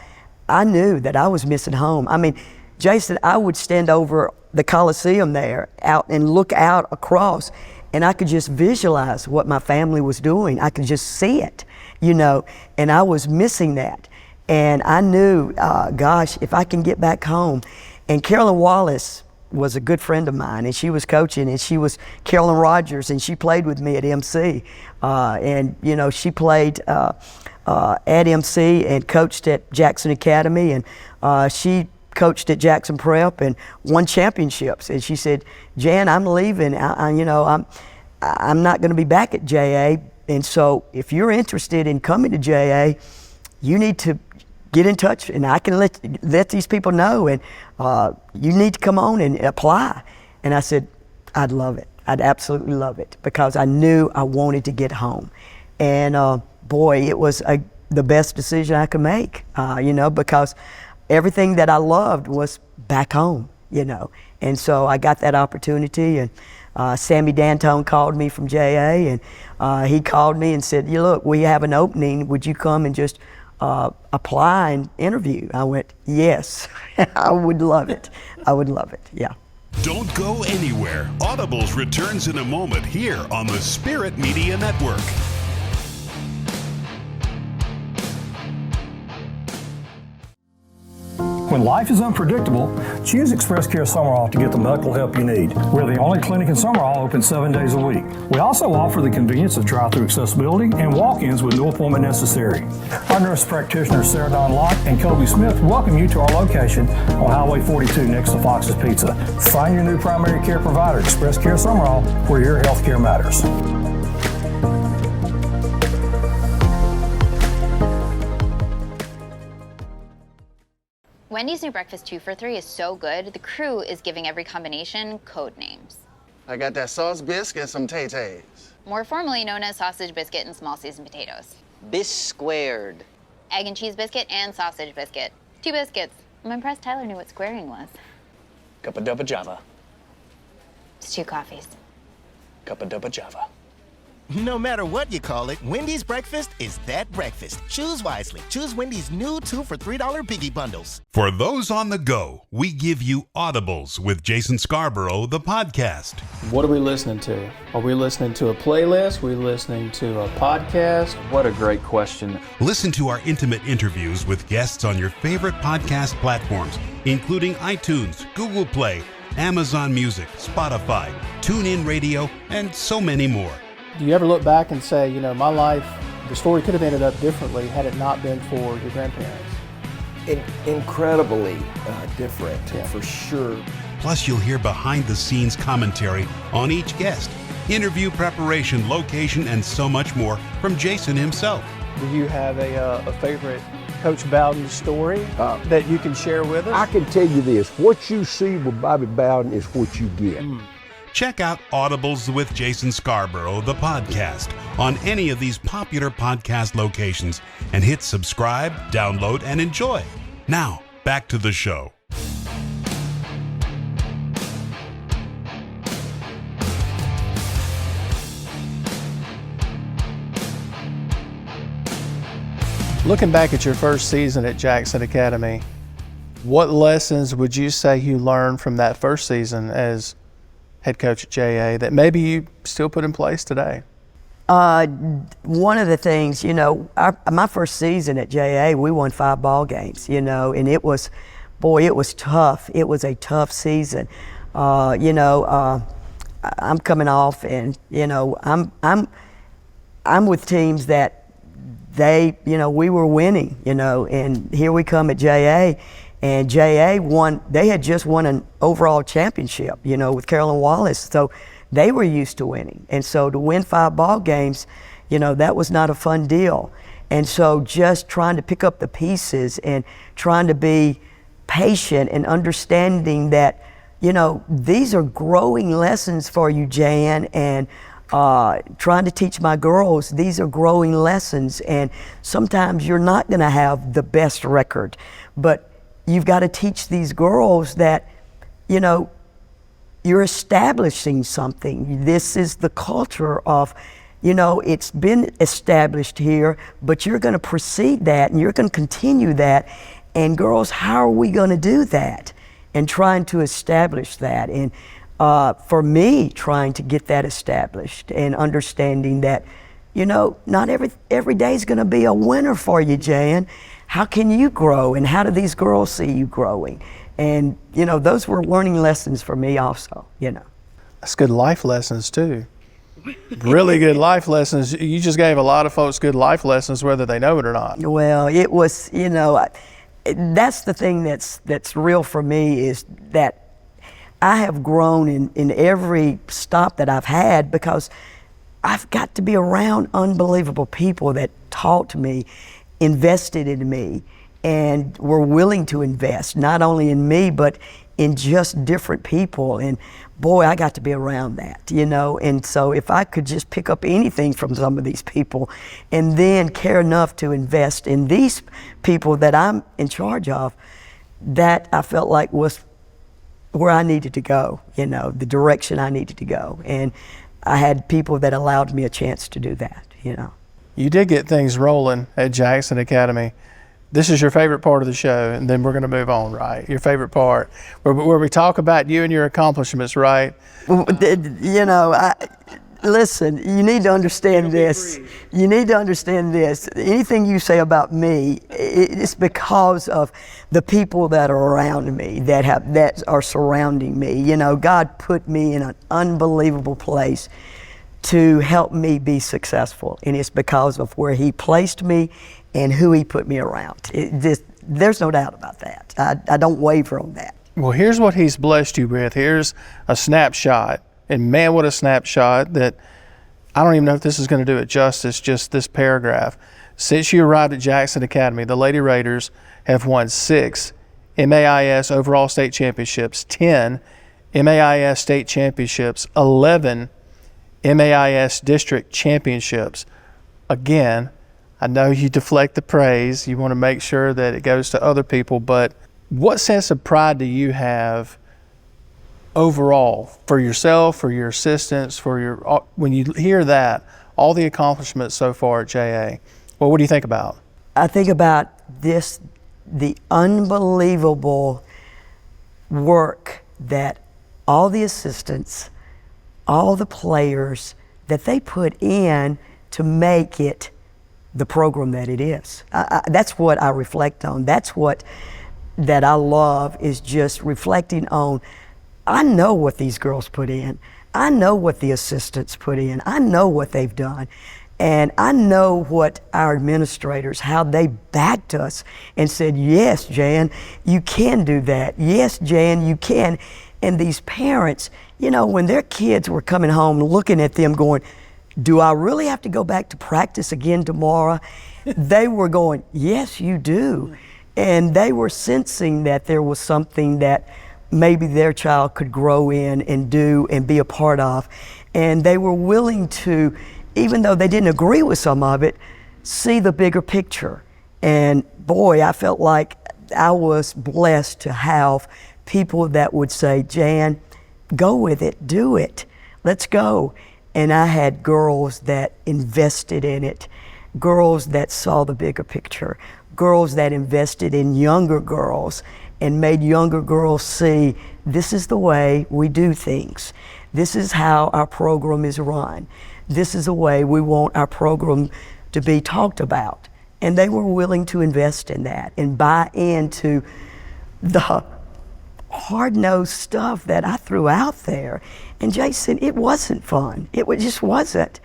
I knew that I was missing home. I mean, Jason, I would stand over the Coliseum there out and look out across, and I could just visualize what my family was doing. I could just see it, you know, and I was missing that. And I knew, gosh, if I can get back home. And Carolyn Wallace was a good friend of mine, and she was coaching, and she was Carolyn Rogers, and she played with me at MC. And, you know, she played at MC and coached at Jackson Academy, and she coached at Jackson Prep and won championships. And she said, Jan, I'm leaving. You know, I'm not going to be back at JA. And so if you're interested in coming to JA, you need to get in touch, and I can let these people know, and you need to come on and apply. And I said, I'd love it. I'd absolutely love it, because I knew I wanted to get home. And boy, it was the best decision I could make, you know, because everything that I loved was back home, you know. And so I got that opportunity, and Sammy D'Antone called me from JA, and he called me and said, look, we have an opening. Would you come and just apply and interview? I went, yes. I would love it. I would love it, yeah. Don't go anywhere. Audibles returns in a moment here on the Spirit Media Network. When life is unpredictable, choose Express Care Summerall to get the medical help you need. We're the only clinic in Summerall open 7 days a week. We also offer the convenience of drive-through accessibility and walk-ins with no appointment necessary. Our nurse practitioners Sarah Dawn Locke and Kobe Smith welcome you to our location on Highway 42 next to Fox's Pizza. Find your new primary care provider, Express Care Summerall, where your health care matters. Wendy's new breakfast 2 for $3 is so good, the crew is giving every combination code names. I got that sauce bisque and some tay-tays. More formally known as sausage biscuit and small seasoned potatoes. Bis squared. Egg and cheese biscuit and sausage biscuit. 2 biscuits. I'm impressed Tyler knew what squaring was. Cup of dubba java. It's 2 coffees. Cup of dubba java. No matter what you call it, Wendy's breakfast is that breakfast. Choose wisely. Choose Wendy's new 2 for $3 Biggie Bundles. For those on the go, we give you Audibles with Jason Scarborough, the podcast. What are we listening to? Are we listening to a playlist? Are we listening to a podcast? What a great question. Listen to our intimate interviews with guests on your favorite podcast platforms, including iTunes, Google Play, Amazon Music, Spotify, TuneIn Radio, and so many more. Do you ever look back and say, you know, my life, the story could have ended up differently had it not been for your grandparents? Incredibly different, for sure. Plus, you'll hear behind-the-scenes commentary on each guest, interview preparation, location, and so much more from Jason himself. Do you have a favorite Coach Bowden story that you can share with us? I can tell you this, what you see with Bobby Bowden is what you get. Check out Audibles with Jason Scarborough, the podcast, on any of these popular podcast locations and hit subscribe, download, and enjoy. Now, back to the show. Looking back at your first season at Jackson Academy, what lessons would you say you learned from that first season as head coach at JA that maybe you still put in place today? One of the things, you know, my first season at JA, we won 5 ball games, you know, and it was tough. It was a tough season. I'm coming off, and you know, I'm with teams that we were winning, you know, and here we come at JA. And JA they had just won an overall championship, you know, with Carolyn Wallace. So they were used to winning. And so to win 5 ball games, you know, that was not a fun deal. And so just trying to pick up the pieces and trying to be patient and understanding that, you know, these are growing lessons for you, Jan, and trying to teach my girls, these are growing lessons. And sometimes you're not gonna have the best record, but you've got to teach these girls that, you know, you're establishing something. This is the culture of, you know, it's been established here, but you're going to precede that and you're going to continue that. And girls, how are we going to do that? And trying to establish that. And for me, trying to get that established and understanding that, you know, not every day is going to be a winner for you, Jan. How can you grow, and how do these girls see you growing? And, you know, those were learning lessons for me also, you know. That's good life lessons too. Really good life lessons. You just gave a lot of folks good life lessons, whether they know it or not. Well, it was, you know, that's the thing that's real for me, is that I have grown in every stop that I've had, because I've got to be around unbelievable people that taught me, invested in me, and were willing to invest not only in me but in just different people. And boy, I got to be around that, you know. And so if I could just pick up anything from some of these people and then care enough to invest in these people that I'm in charge of, that I felt like was where I needed to go, you know, the direction I needed to go. And I had people that allowed me a chance to do that, you know. You did get things rolling at Jackson Academy. This is your favorite part of the show, and then we're going to move on, right? Your favorite part, where we talk about you and your accomplishments, right? You know, listen, you need to understand this. You need to understand this. Anything you say about me, it's because of the people that are around me, that are surrounding me. You know, God put me in an unbelievable place to help me be successful, and it's because of where He placed me and who He put me around. There's no doubt about that. I don't waver on that. Well, here's what He's blessed you with. Here's a snapshot, and man, what a snapshot, that I don't even know if this is going to do it justice, just this paragraph. Since you arrived at Jackson Academy, the Lady Raiders have won 6 MAIS Overall State Championships, 10 MAIS State Championships, 11 MAIS District Championships. Again, I know you deflect the praise. You want to make sure that it goes to other people, but what sense of pride do you have overall for yourself, for your assistants, for your, when you hear that, all the accomplishments so far at JA? Well, what do you think about? I think about this, the unbelievable work that all the assistants, all the players, that they put in to make it the program that it is. That's what I reflect on. That's what that I love, is just reflecting on, I know what these girls put in. I know what the assistants put in. I know what they've done. And I know what our administrators, how they backed us and said, yes, Jan, you can do that. Yes, Jan, you can. And these parents, you know, when their kids were coming home looking at them going, do I really have to go back to practice again tomorrow? They were going, yes, you do. And they were sensing that there was something that maybe their child could grow in and do and be a part of. And they were willing to, even though they didn't agree with some of it, see the bigger picture. And boy, I felt like I was blessed to have people that would say, Jan, go with it, do it, let's go. And I had girls that invested in it, girls that saw the bigger picture, girls that invested in younger girls and made younger girls see, this is the way we do things. This is how our program is run. This is the way we want our program to be talked about. And they were willing to invest in that and buy into the hard-nosed stuff that I threw out there. And Jason, it wasn't fun. It just wasn't.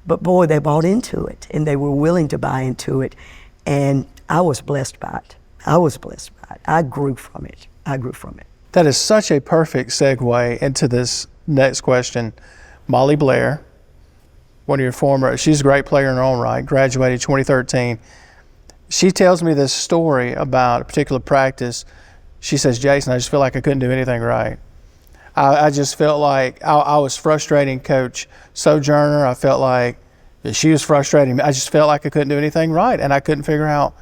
But boy, they bought into it and they were willing to buy into it. And I was blessed by it. I was blessed by it. I grew from it. I grew from it. That is such a perfect segue into this next question. Molly Blair, one of your former, she's a great player in her own right, graduated 2013. She tells me this story about a particular practice. She says, Jason, I just feel like I couldn't do anything right. I just felt like I was frustrating Coach Sojourner. I felt like she was frustrating me. I just felt like I couldn't do anything right, and I couldn't figure out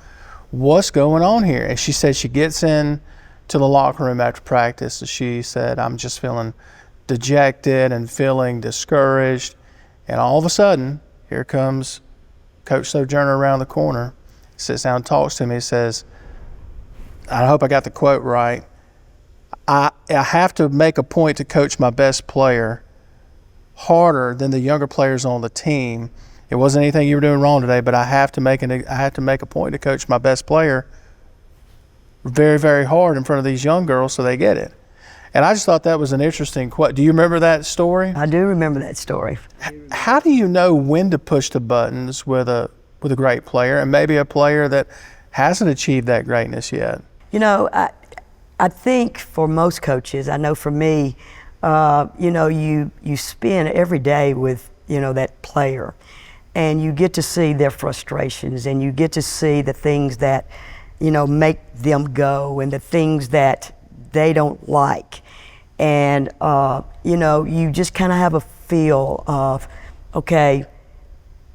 what's going on here. And she said she gets in to the locker room after practice, and she said, I'm just feeling dejected and feeling discouraged. And all of a sudden, here comes Coach Sojourner around the corner, sits down and talks to me. He says, I hope I got the quote right, I have to make a point to coach my best player harder than the younger players on the team. It wasn't anything you were doing wrong today, but I have to make a point to coach my best player very, very hard in front of these young girls so they get it. And I just thought that was an interesting quote. Do you remember that story? I do remember that story. How do you know when to push the buttons with a great player and maybe a player that hasn't achieved that greatness yet? You know, I think for most coaches, I know for me, you know, you spend every day with, you know, that player, and you get to see their frustrations, and you get to see the things that, you know, make them go, and the things that they don't like. And, you know, you just kind of have a feel of, okay,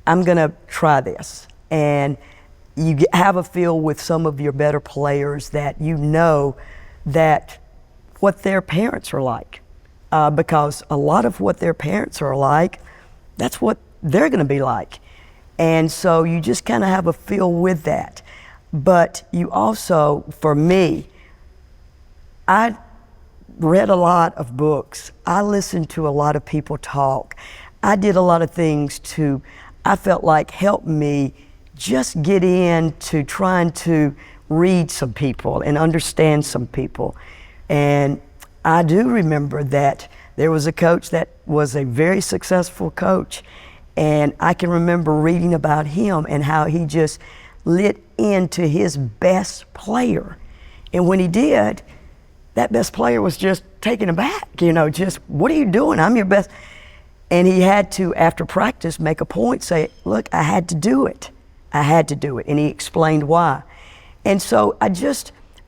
I'm going to try this. And you have a feel with some of your better players that you know that what their parents are like. Because a lot of what their parents are like, that's what they're going to be like. And so you just kind of have a feel with that. But you also, for me, I read a lot of books. I listened to a lot of people talk. I did a lot of things to, I felt like, help me just get into trying to read some people and understand some people. And I do remember that there was a coach that was a very successful coach, and I can remember reading about him and how he just lit into his best player. And when he did, that best player was just taken aback, you know, just, what are you doing? I'm your best. And he had to, after practice, make a point, say, look, I had to do it. I had to do it. And he explained why. And so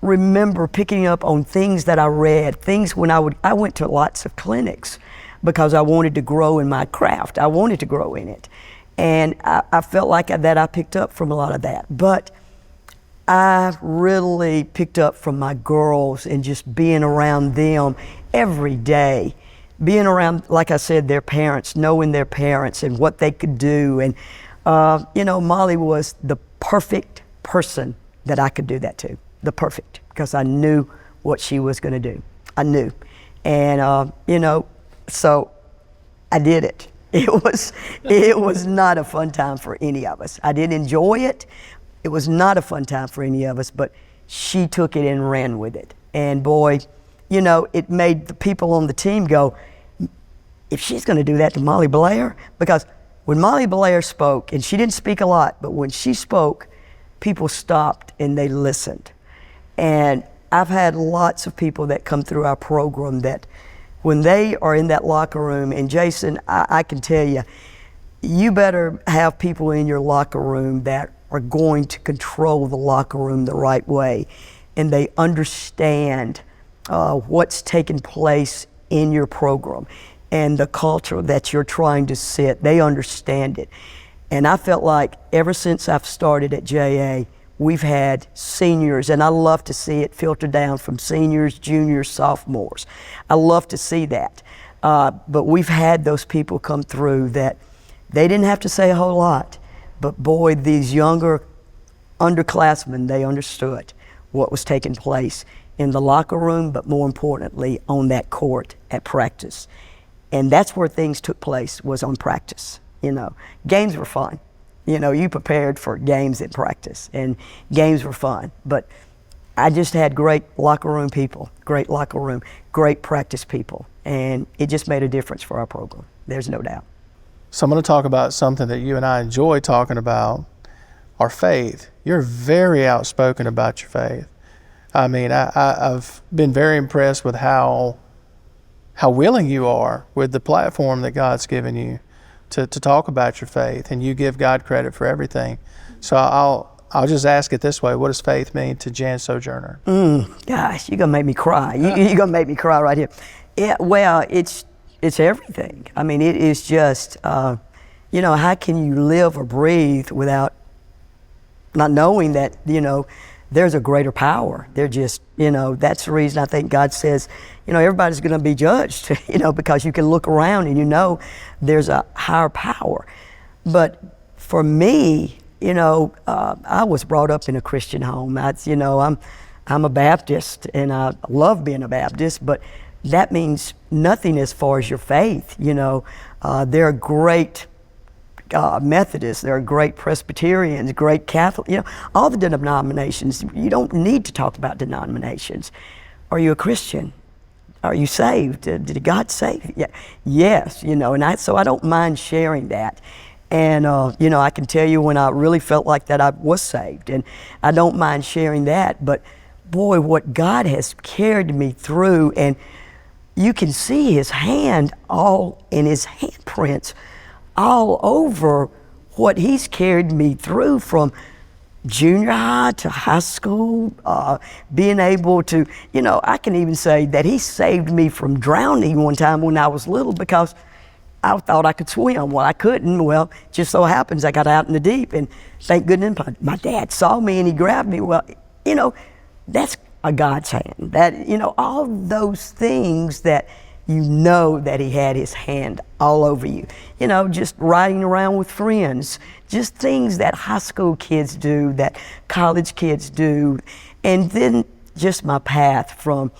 remember picking up on things that I read, things when I went to lots of clinics because I wanted to grow in my craft. I wanted to grow in it. And I felt like that I picked up from a lot of that. But I really picked up from my girls and just being around them every day. Being around, like I said, their parents, knowing their parents and what they could do. And, Molly was the perfect person that I could do that to. The perfect, because I knew what she was going to do. I knew. And, so I did it. It was not a fun time for any of us. I didn't enjoy it. It was not a fun time for any of us, but she took it and ran with it. And boy, it made the people on the team go, if she's going to do that to Molly Blair, because when Molly Blair spoke, and she didn't speak a lot, but when she spoke, people stopped and they listened. And I've had lots of people that come through our program that when they are in that locker room, and Jason, I can tell you, you better have people in your locker room that are going to control the locker room the right way, and they understand what's taking place in your program and the culture that you're trying to set. They understand it. And I felt like ever since I've started at JA, we've had seniors, and I love to see it filter down from seniors, juniors, sophomores. I love to see that. But we've had those people come through that they didn't have to say a whole lot, but boy, these younger underclassmen, they understood what was taking place in the locker room, but more importantly, on that court at practice. And that's where things took place, was on practice. Games were fun. You prepared for games in practice, and games were fun. But I just had great locker room people, great practice people, and it just made a difference for our program. There's no doubt. So I'm going to talk about something that you and I enjoy talking about, our faith. You're very outspoken about your faith. I mean, I've been very impressed with how willing you are with the platform that God's given you to talk about your faith, and you give God credit for everything. So I'll just ask it this way: what does faith mean to Jan Sojourner? Gosh, you're gonna make me cry. You're gonna make me cry right here. Yeah, well, it's everything. I mean, it is just how can you live or breathe without not knowing that there's a greater power. They're just that's the reason I think God says everybody's going to be judged, because you can look around and there's a higher power. But for me, I was brought up in a Christian home. That's I'm a Baptist, and I love being a Baptist, but that means nothing as far as your faith. There are great Methodists, there are great Presbyterians, great Catholic, all the denominations. You don't need to talk about denominations. Are you a Christian? Are you saved? Did God save you? Yeah. Yes, so I don't mind sharing that. And, I can tell you when I really felt like that I was saved, and I don't mind sharing that. But boy, what God has carried me through, and you can see His hand all in His handprints all over what He's carried me through from junior high to high school, being able to, I can even say that He saved me from drowning one time when I was little because I thought I could swim. Well, I couldn't. Well, just so happens I got out in the deep, and thank goodness my dad saw me and he grabbed me. Well, that's a God's hand. That, all those things that that He had His hand all over you. Just riding around with friends, just things that high school kids do, that college kids do. And then just my path from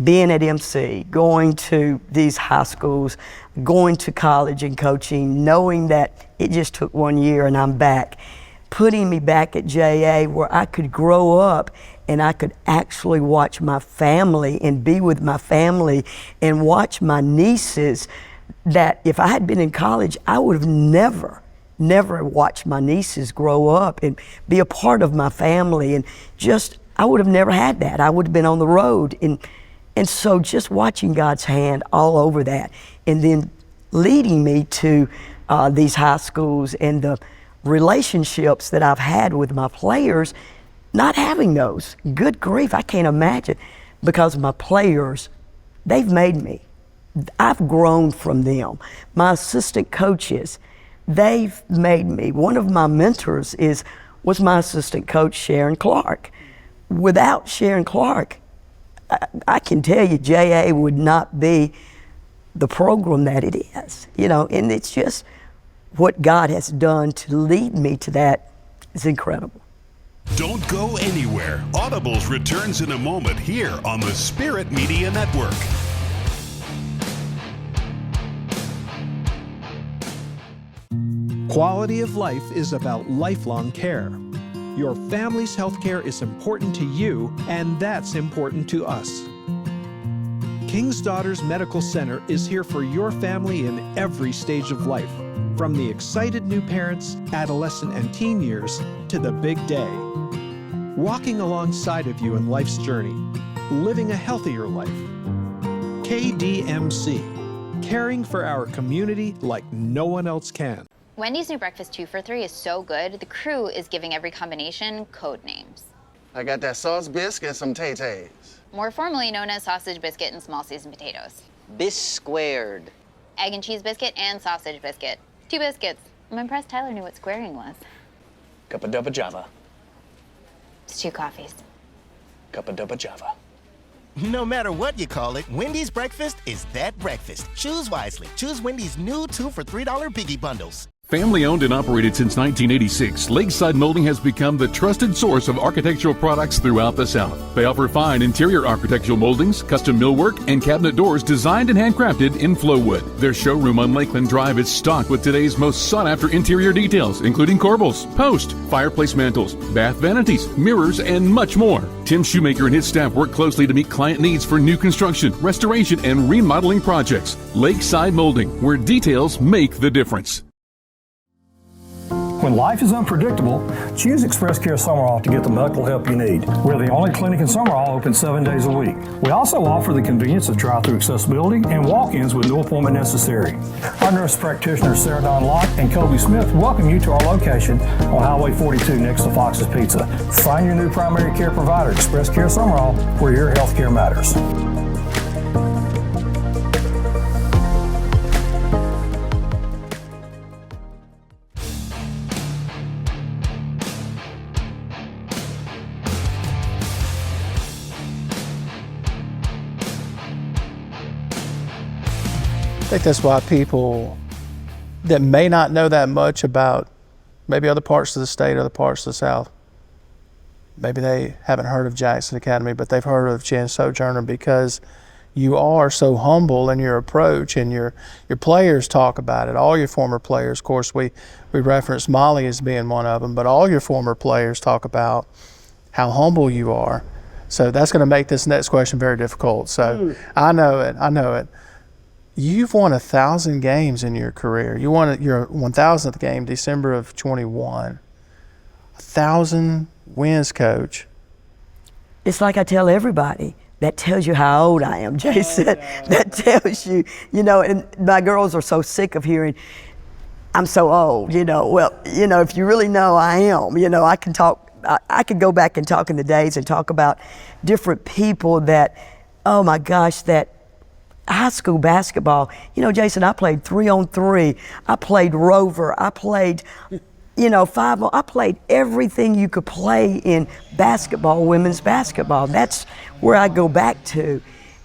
being at MC, going to these high schools, going to college and coaching, knowing that it just took 1 year and I'm back, putting me back at JA where I could grow up and I could actually watch my family and be with my family and watch my nieces, that if I had been in college, I would have never watched my nieces grow up and be a part of my family. And just, I would have never had that. I would have been on the road. And so just watching God's hand all over that, and then leading me to these high schools and the relationships that I've had with my players, not having those. Good grief, I can't imagine, because my players, they've made me. I've grown from them. My assistant coaches, they've made me. One of my mentors was my assistant coach, Sharon Clark. Without Sharon Clark, I can tell you, JA would not be the program that it is, and it's just what God has done to lead me to that is incredible. Don't go anywhere. Audibles returns in a moment here on the Spirit Media Network. Quality of life is about lifelong care. Your family's health care is important to you, and that's important to us. King's Daughters Medical Center is here for your family in every stage of life, from the excited new parents, adolescent and teen years, to the big day. Walking alongside of you in life's journey, living a healthier life. KDMC, caring for our community like no one else can. Wendy's new breakfast 2 for $3 is so good, the crew is giving every combination code names. I got that sauce biscuit and some tay-tays. More formally known as sausage biscuit and small seasoned potatoes. Bis squared. Egg and cheese biscuit and sausage biscuit. 2 biscuits. I'm impressed Tyler knew what squaring was. Cup of dubba java. It's 2 coffees. Cup of dubba java. No matter what you call it, Wendy's breakfast is that breakfast. Choose wisely. Choose Wendy's new 2 for $3 Biggie Bundles. Family owned and operated since 1986, Lakeside Molding has become the trusted source of architectural products throughout the South. They offer fine interior architectural moldings, custom millwork, and cabinet doors designed and handcrafted in Flowwood. Their showroom on Lakeland Drive is stocked with today's most sought-after interior details, including corbels, post, fireplace mantles, bath vanities, mirrors, and much more. Tim Shoemaker and his staff work closely to meet client needs for new construction, restoration, and remodeling projects. Lakeside Molding, where details make the difference. When life is unpredictable, choose Express Care Summerall to get the medical help you need. We're the only clinic in Summerall open 7 days a week. We also offer the convenience of drive-through accessibility and walk-ins with no appointment necessary. Our nurse practitioners Sarah Dawn Locke and Kobe Smith welcome you to our location on Highway 42 next to Fox's Pizza. Find your new primary care provider, Express Care Summerall, where your health care matters. I think that's why people that may not know that much about maybe other parts of the state, other parts of the South, maybe they haven't heard of Jackson Academy, but they've heard of Jan Sojourner because you are so humble in your approach, and your players talk about it. All your former players, of course, we reference Molly as being one of them, but all your former players talk about how humble you are. So that's going to make this next question very difficult. So I know it. You've won 1,000 games in your career. You won your 1,000th game, December of 21. 1,000 wins, Coach. It's like I tell everybody, that tells you how old I am, Jason. That tells you, and my girls are so sick of hearing, I'm so old, Well, if you really know I am, I can talk, I could go back and talk in the days and talk about different people that, oh my gosh, that high school basketball, Jason, I played 3-on-3, I played rover, I played, 5-on, I played everything you could play in basketball, women's basketball. That's where I go back to.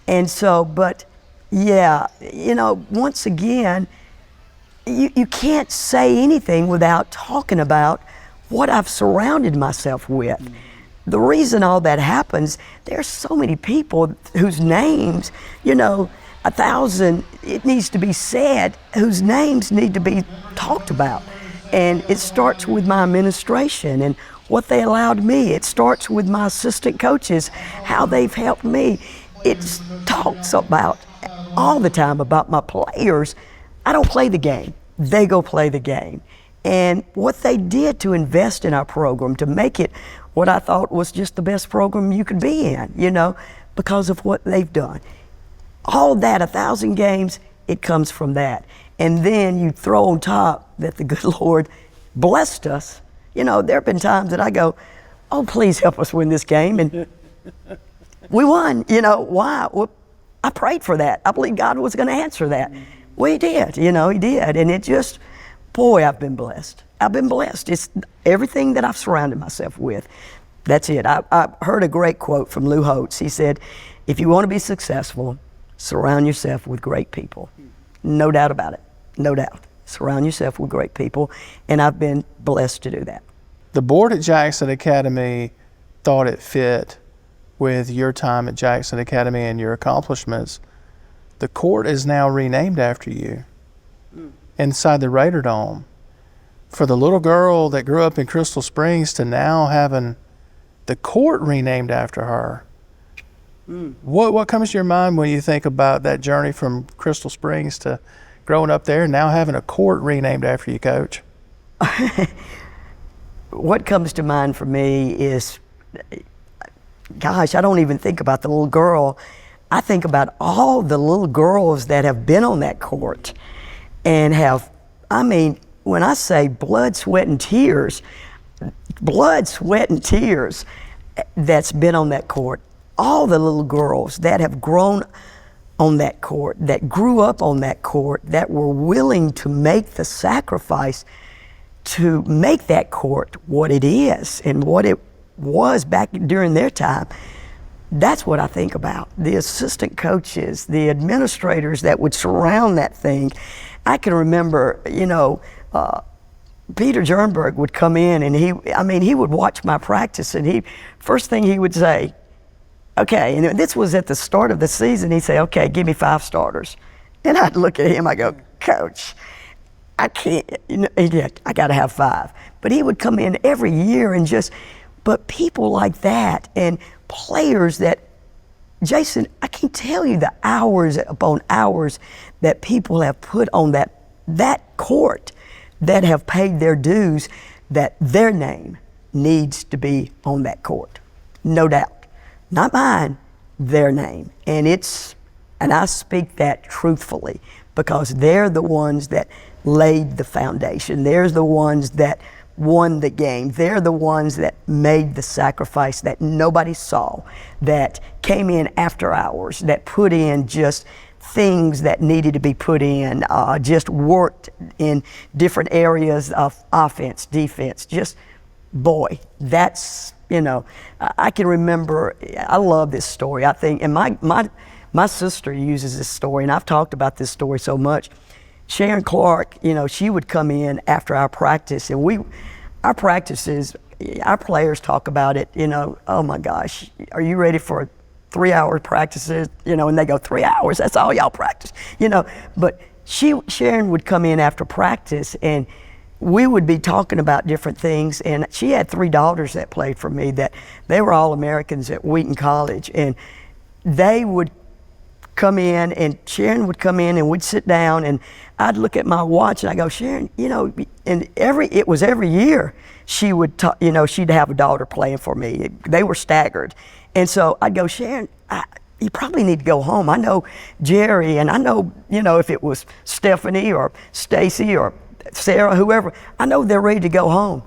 And so, but yeah, once again, you can't say anything without talking about what I've surrounded myself with. The reason all that happens, there's so many people whose names, 1,000, it needs to be said, whose names need to be talked about. And it starts with my administration and what they allowed me. It starts with my assistant coaches, how they've helped me. It talks about all the time about my players. I don't play the game, they go play the game. And what they did to invest in our program, to make it what I thought was just the best program you could be in, because of what they've done. All that, 1,000 games, it comes from that. And then you throw on top that the good Lord blessed us. There have been times that I go, oh, please help us win this game. And we won. You know, why? Well, I prayed for that. I believe God was going to answer that. Well, he did. You know, he did. And it just, boy, I've been blessed. I've been blessed. It's everything that I've surrounded myself with. That's it. I heard a great quote from Lou Holtz. He said, if you want to be successful, surround yourself with great people. No doubt about it. No doubt. Surround yourself with great people. And I've been blessed to do that. The board at Jackson Academy thought it fit with your time at Jackson Academy and your accomplishments. The court is now renamed after you inside the Raider Dome. For the little girl that grew up in Crystal Springs to now having the court renamed after her, what comes to your mind when you think about that journey from Crystal Springs to growing up there and now having a court renamed after you, Coach? What comes to mind for me is, gosh, I don't even think about the little girl. I think about all the little girls that have been on that court and have, I mean, when I say blood, sweat, and tears that's been on that court, all the little girls that have grown on that court, that grew up on that court, that were willing to make the sacrifice to make that court what it is and what it was back during their time. That's what I think about. The assistant coaches, the administrators that would surround that thing. I can remember, you know, Peter Jernberg would come in and he would watch my practice, and first thing he would say, okay, and this was at the start of the season, he'd say, okay, give me 5 starters. And I'd look at him, I go, Coach, I can't, you know, I got to have 5. But he would come in every year and but people like that and players that, Jason, I can't tell you the hours upon hours that people have put on that court that have paid their dues, that their name needs to be on that court. No doubt. Not mine, their name. And I speak that truthfully because they're the ones that laid the foundation. They're the ones that won the game. They're the ones that made the sacrifice that nobody saw, that came in after hours, that put in just things that needed to be put in, just worked in different areas of offense, defense. Just, boy, that's, you know, I can remember, I love this story. I think, and my sister uses this story, and I've talked about this story so much. Sharon Clark, you know, she would come in after our practice, and our practices, our players talk about it, you know, oh my gosh, are you ready for 3-hour practices? You know, and they go, 3 hours, that's all y'all practice, you know. But Sharon would come in after practice, and we would be talking about different things, and she had 3 daughters that played for me that they were all Americans at Wheaton College, and they would come in, and Sharon would come in, and we'd sit down, and I'd look at my watch, and I go, Sharon, you know, and it was every year she would, you know, she'd have a daughter playing for me. They were staggered, and so I'd go, Sharon, you probably need to go home. I know Jerry, and I know, you know, if it was Stephanie or Stacy or Sarah, whoever, I know they're ready to go home.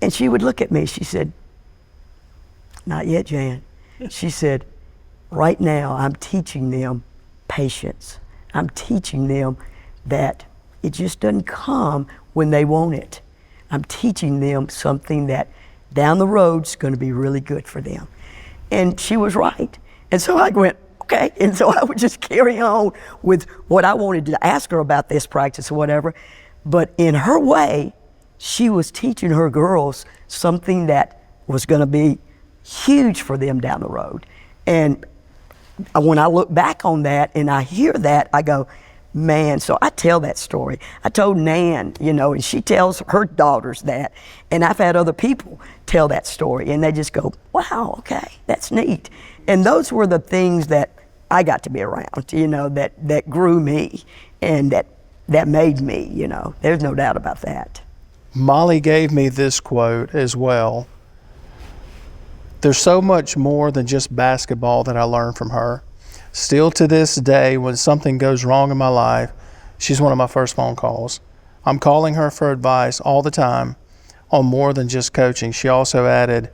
And she would look at me, she said, not yet, Jan. She said, right now I'm teaching them patience. I'm teaching them that it just doesn't come when they want it. I'm teaching them something that down the road's going to be really good for them. And she was right. And so I went, okay. And so I would just carry on with what I wanted to ask her about this practice or whatever. But in her way, she was teaching her girls something that was going to be huge for them down the road. And when I look back on that and I hear that, I go, man, so I tell that story. I told Nan, you know, and she tells her daughters that. And I've had other people tell that story, and they just go, wow, okay, that's neat. And those were the things that I got to be around, you know, that grew me and that made me, you know. There's no doubt about that. Molly gave me this quote as well. There's so much more than just basketball that I learned from her. Still to this day, when something goes wrong in my life, she's one of my first phone calls. I'm calling her for advice all the time. on more than just coaching. She also added,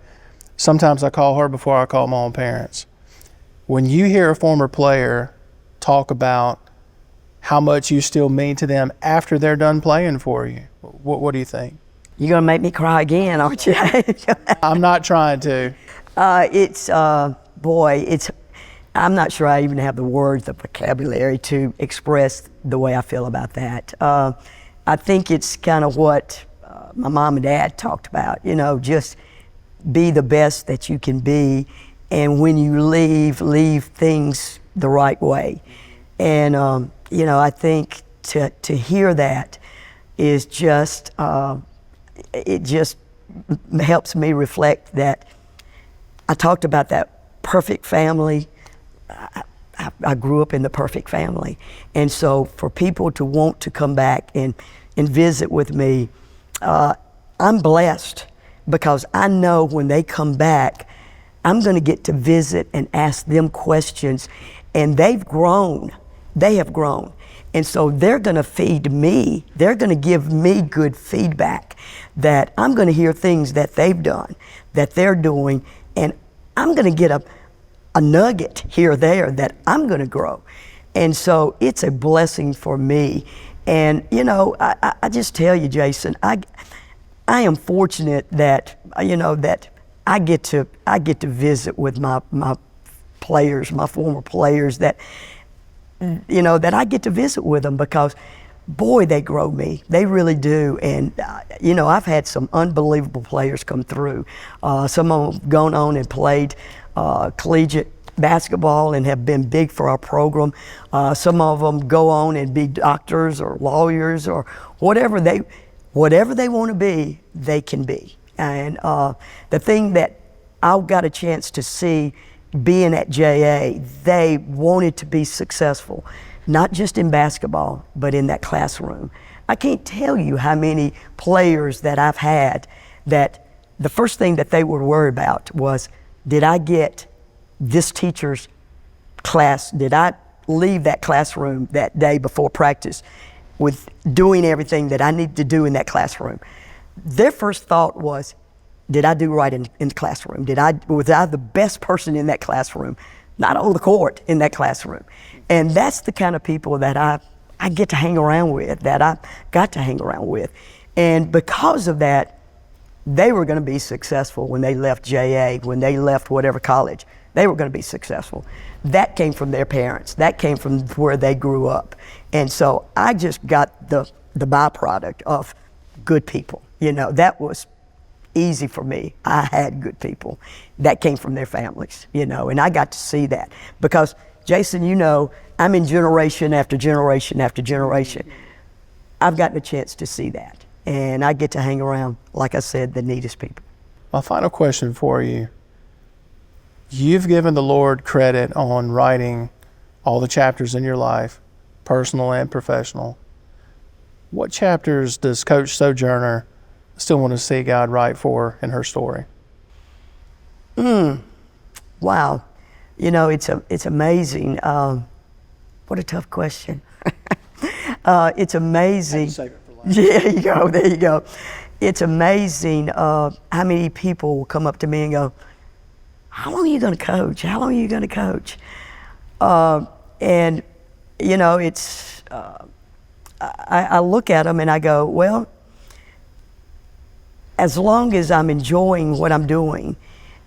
sometimes I call her before I call my own parents. When you hear a former player talk about how much you still mean to them after they're done playing for you, what do you think? You're going to make me cry again, aren't you? I'm not trying to. I'm not sure I even have the words, the vocabulary to express the way I feel about that. I think it's kind of what my mom and dad talked about, just be the best that you can be, and when you leave things the right way. And, I think to hear that is just, it just helps me reflect that I talked about that perfect family. I grew up in the perfect family. And so for people to want to come back and visit with me, I'm blessed, because I know when they come back, I'm going to get to visit and ask them questions, and they've grown. They have grown. And so they're going to feed me. They're going to give me good feedback, that I'm going to hear things that they've done, that they're doing, and I'm going to get a nugget here or there that I'm going to grow. And so it's a blessing for me. And, I just tell you, Jason, I am fortunate that, that I get to visit with my players, my former players, that I get to visit with them, because boy, they grow me. They really do. And, I've had some unbelievable players come through. Some of them have gone on and played collegiate basketball and have been big for our program. Some of them go on and be doctors or lawyers or whatever they want to be, they can be. And the thing that I got a chance to see being at JA, they wanted to be successful, not just in basketball, but in that classroom. I can't tell you how many players that I've had that the first thing that they were worried about was, did I get this teacher's class? Did I leave that classroom that day before practice with doing everything that I need to do in that classroom? Their first thought was, did I do right in the classroom? Was I the best person in that classroom? Not on the court, in that classroom. And that's the kind of people that I get to hang around with, that I got to hang around with. And because of that, they were going to be successful when they left JA, when they left whatever college. They were going to be successful. That came from their parents. That came from where they grew up. And so I just got the byproduct of good people. That was easy for me. I had good people that came from their families, and I got to see that. Because, Jason, I'm in generation after generation after generation. I've gotten a chance to see that. And I get to hang around, like I said, the neatest people. My final question for you. You've given the Lord credit on writing all the chapters in your life, personal and professional. What chapters does Coach Sojourner still want to see God write for in her story? Wow. It's amazing. What a tough question. It's amazing. Yeah, there you go. It's amazing how many people will come up to me and go, how long are you going to coach? How long are you going to coach? And, it's, I look at them and I go, well, as long as I'm enjoying what I'm doing,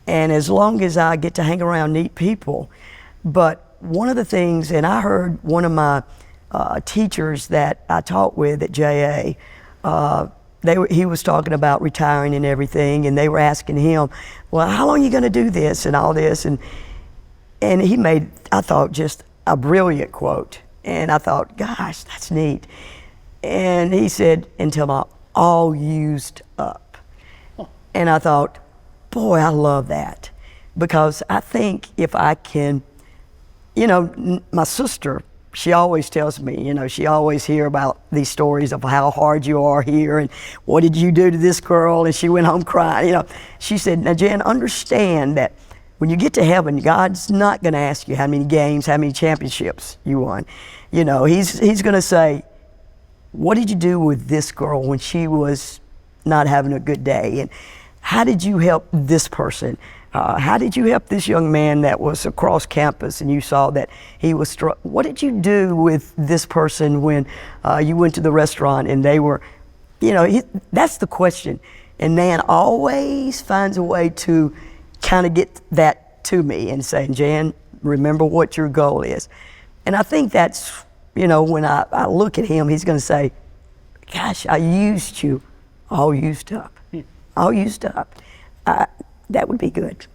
and as long as I get to hang around neat people. But one of the things, and I heard one of my teachers that I taught with at JA, he was talking about retiring and everything, and they were asking him, well, how long are you going to do this and all this? And he made, I thought, just a brilliant quote. And I thought, gosh, that's neat. And he said, until I'm all used up. And I thought, boy, I love that. Because I think if I can, my sister, she always tells me, she always hear about these stories of how hard you are here and what did you do to this girl, and she went home crying. She said, now Jan, understand that when you get to heaven, God's not going to ask you how many games, how many championships you won. He's going to say, what did you do with this girl when she was not having a good day, and how did you help this person? How did you help this young man that was across campus and you saw that he was what did you do with this person when you went to the restaurant and they were, that's the question. And Nan always finds a way to kind of get that to me and say, Jan, remember what your goal is. And I think that's, when I look at him, he's going to say, gosh, I used you all used up. All used up. That would be good.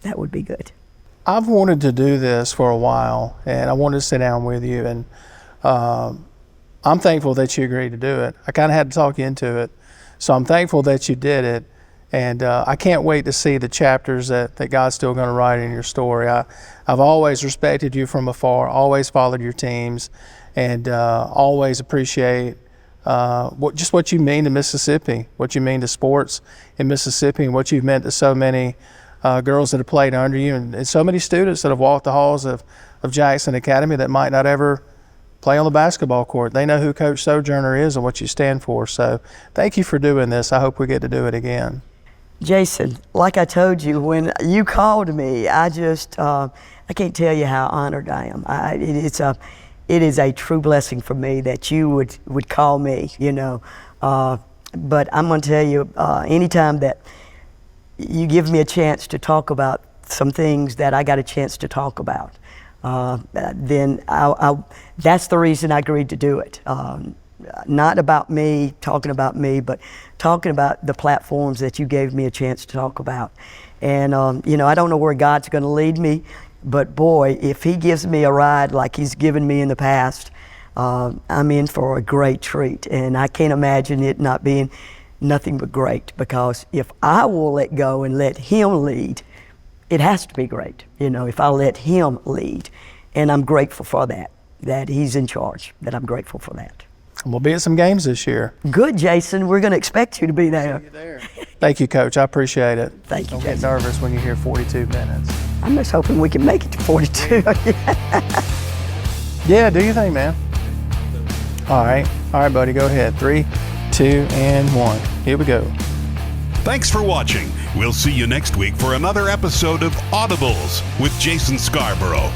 That would be good. I've wanted to do this for a while, and I wanted to sit down with you, and I'm thankful that you agreed to do it. I kind of had to talk you into it, so I'm thankful that you did it, and I can't wait to see the chapters that God's still going to write in your story. I've always respected you from afar, always followed your teams, and always appreciate what you mean to Mississippi, what you mean to sports in Mississippi, and what you've meant to so many girls that have played under you, and so many students that have walked the halls of Canton Academy that might not ever play on the basketball court. They know who Coach Sojourner is and what you stand for. So thank you for doing this. I hope we get to do it again. Jason, like I told you, when you called me, I can't tell you how honored I am. It is a true blessing for me that you would call me, But I'm going to tell you, anytime that you give me a chance to talk about some things that I got a chance to talk about, then that's the reason I agreed to do it. Not about me, talking about me, but talking about the platforms that you gave me a chance to talk about. And, I don't know where God's going to lead me, but boy, if he gives me a ride like he's given me in the past, I'm in for a great treat. And I can't imagine it not being nothing but great, because if I will let go and let him lead, it has to be great, if I let him lead. And I'm grateful for that he's in charge, that I'm grateful for that. And we'll be at some games this year. Good, Jason. We're going to expect you to be there. See you there. Thank you, Coach. I appreciate it. Thank you, Don't Jason. get nervous when you hear 42 minutes. I'm just hoping we can make it to 42. Yeah, do your thing, man. All right, buddy, go ahead. 3, 2, and 1. Here we go. Thanks for watching. We'll see you next week for another episode of Audibles with Jason Scarborough.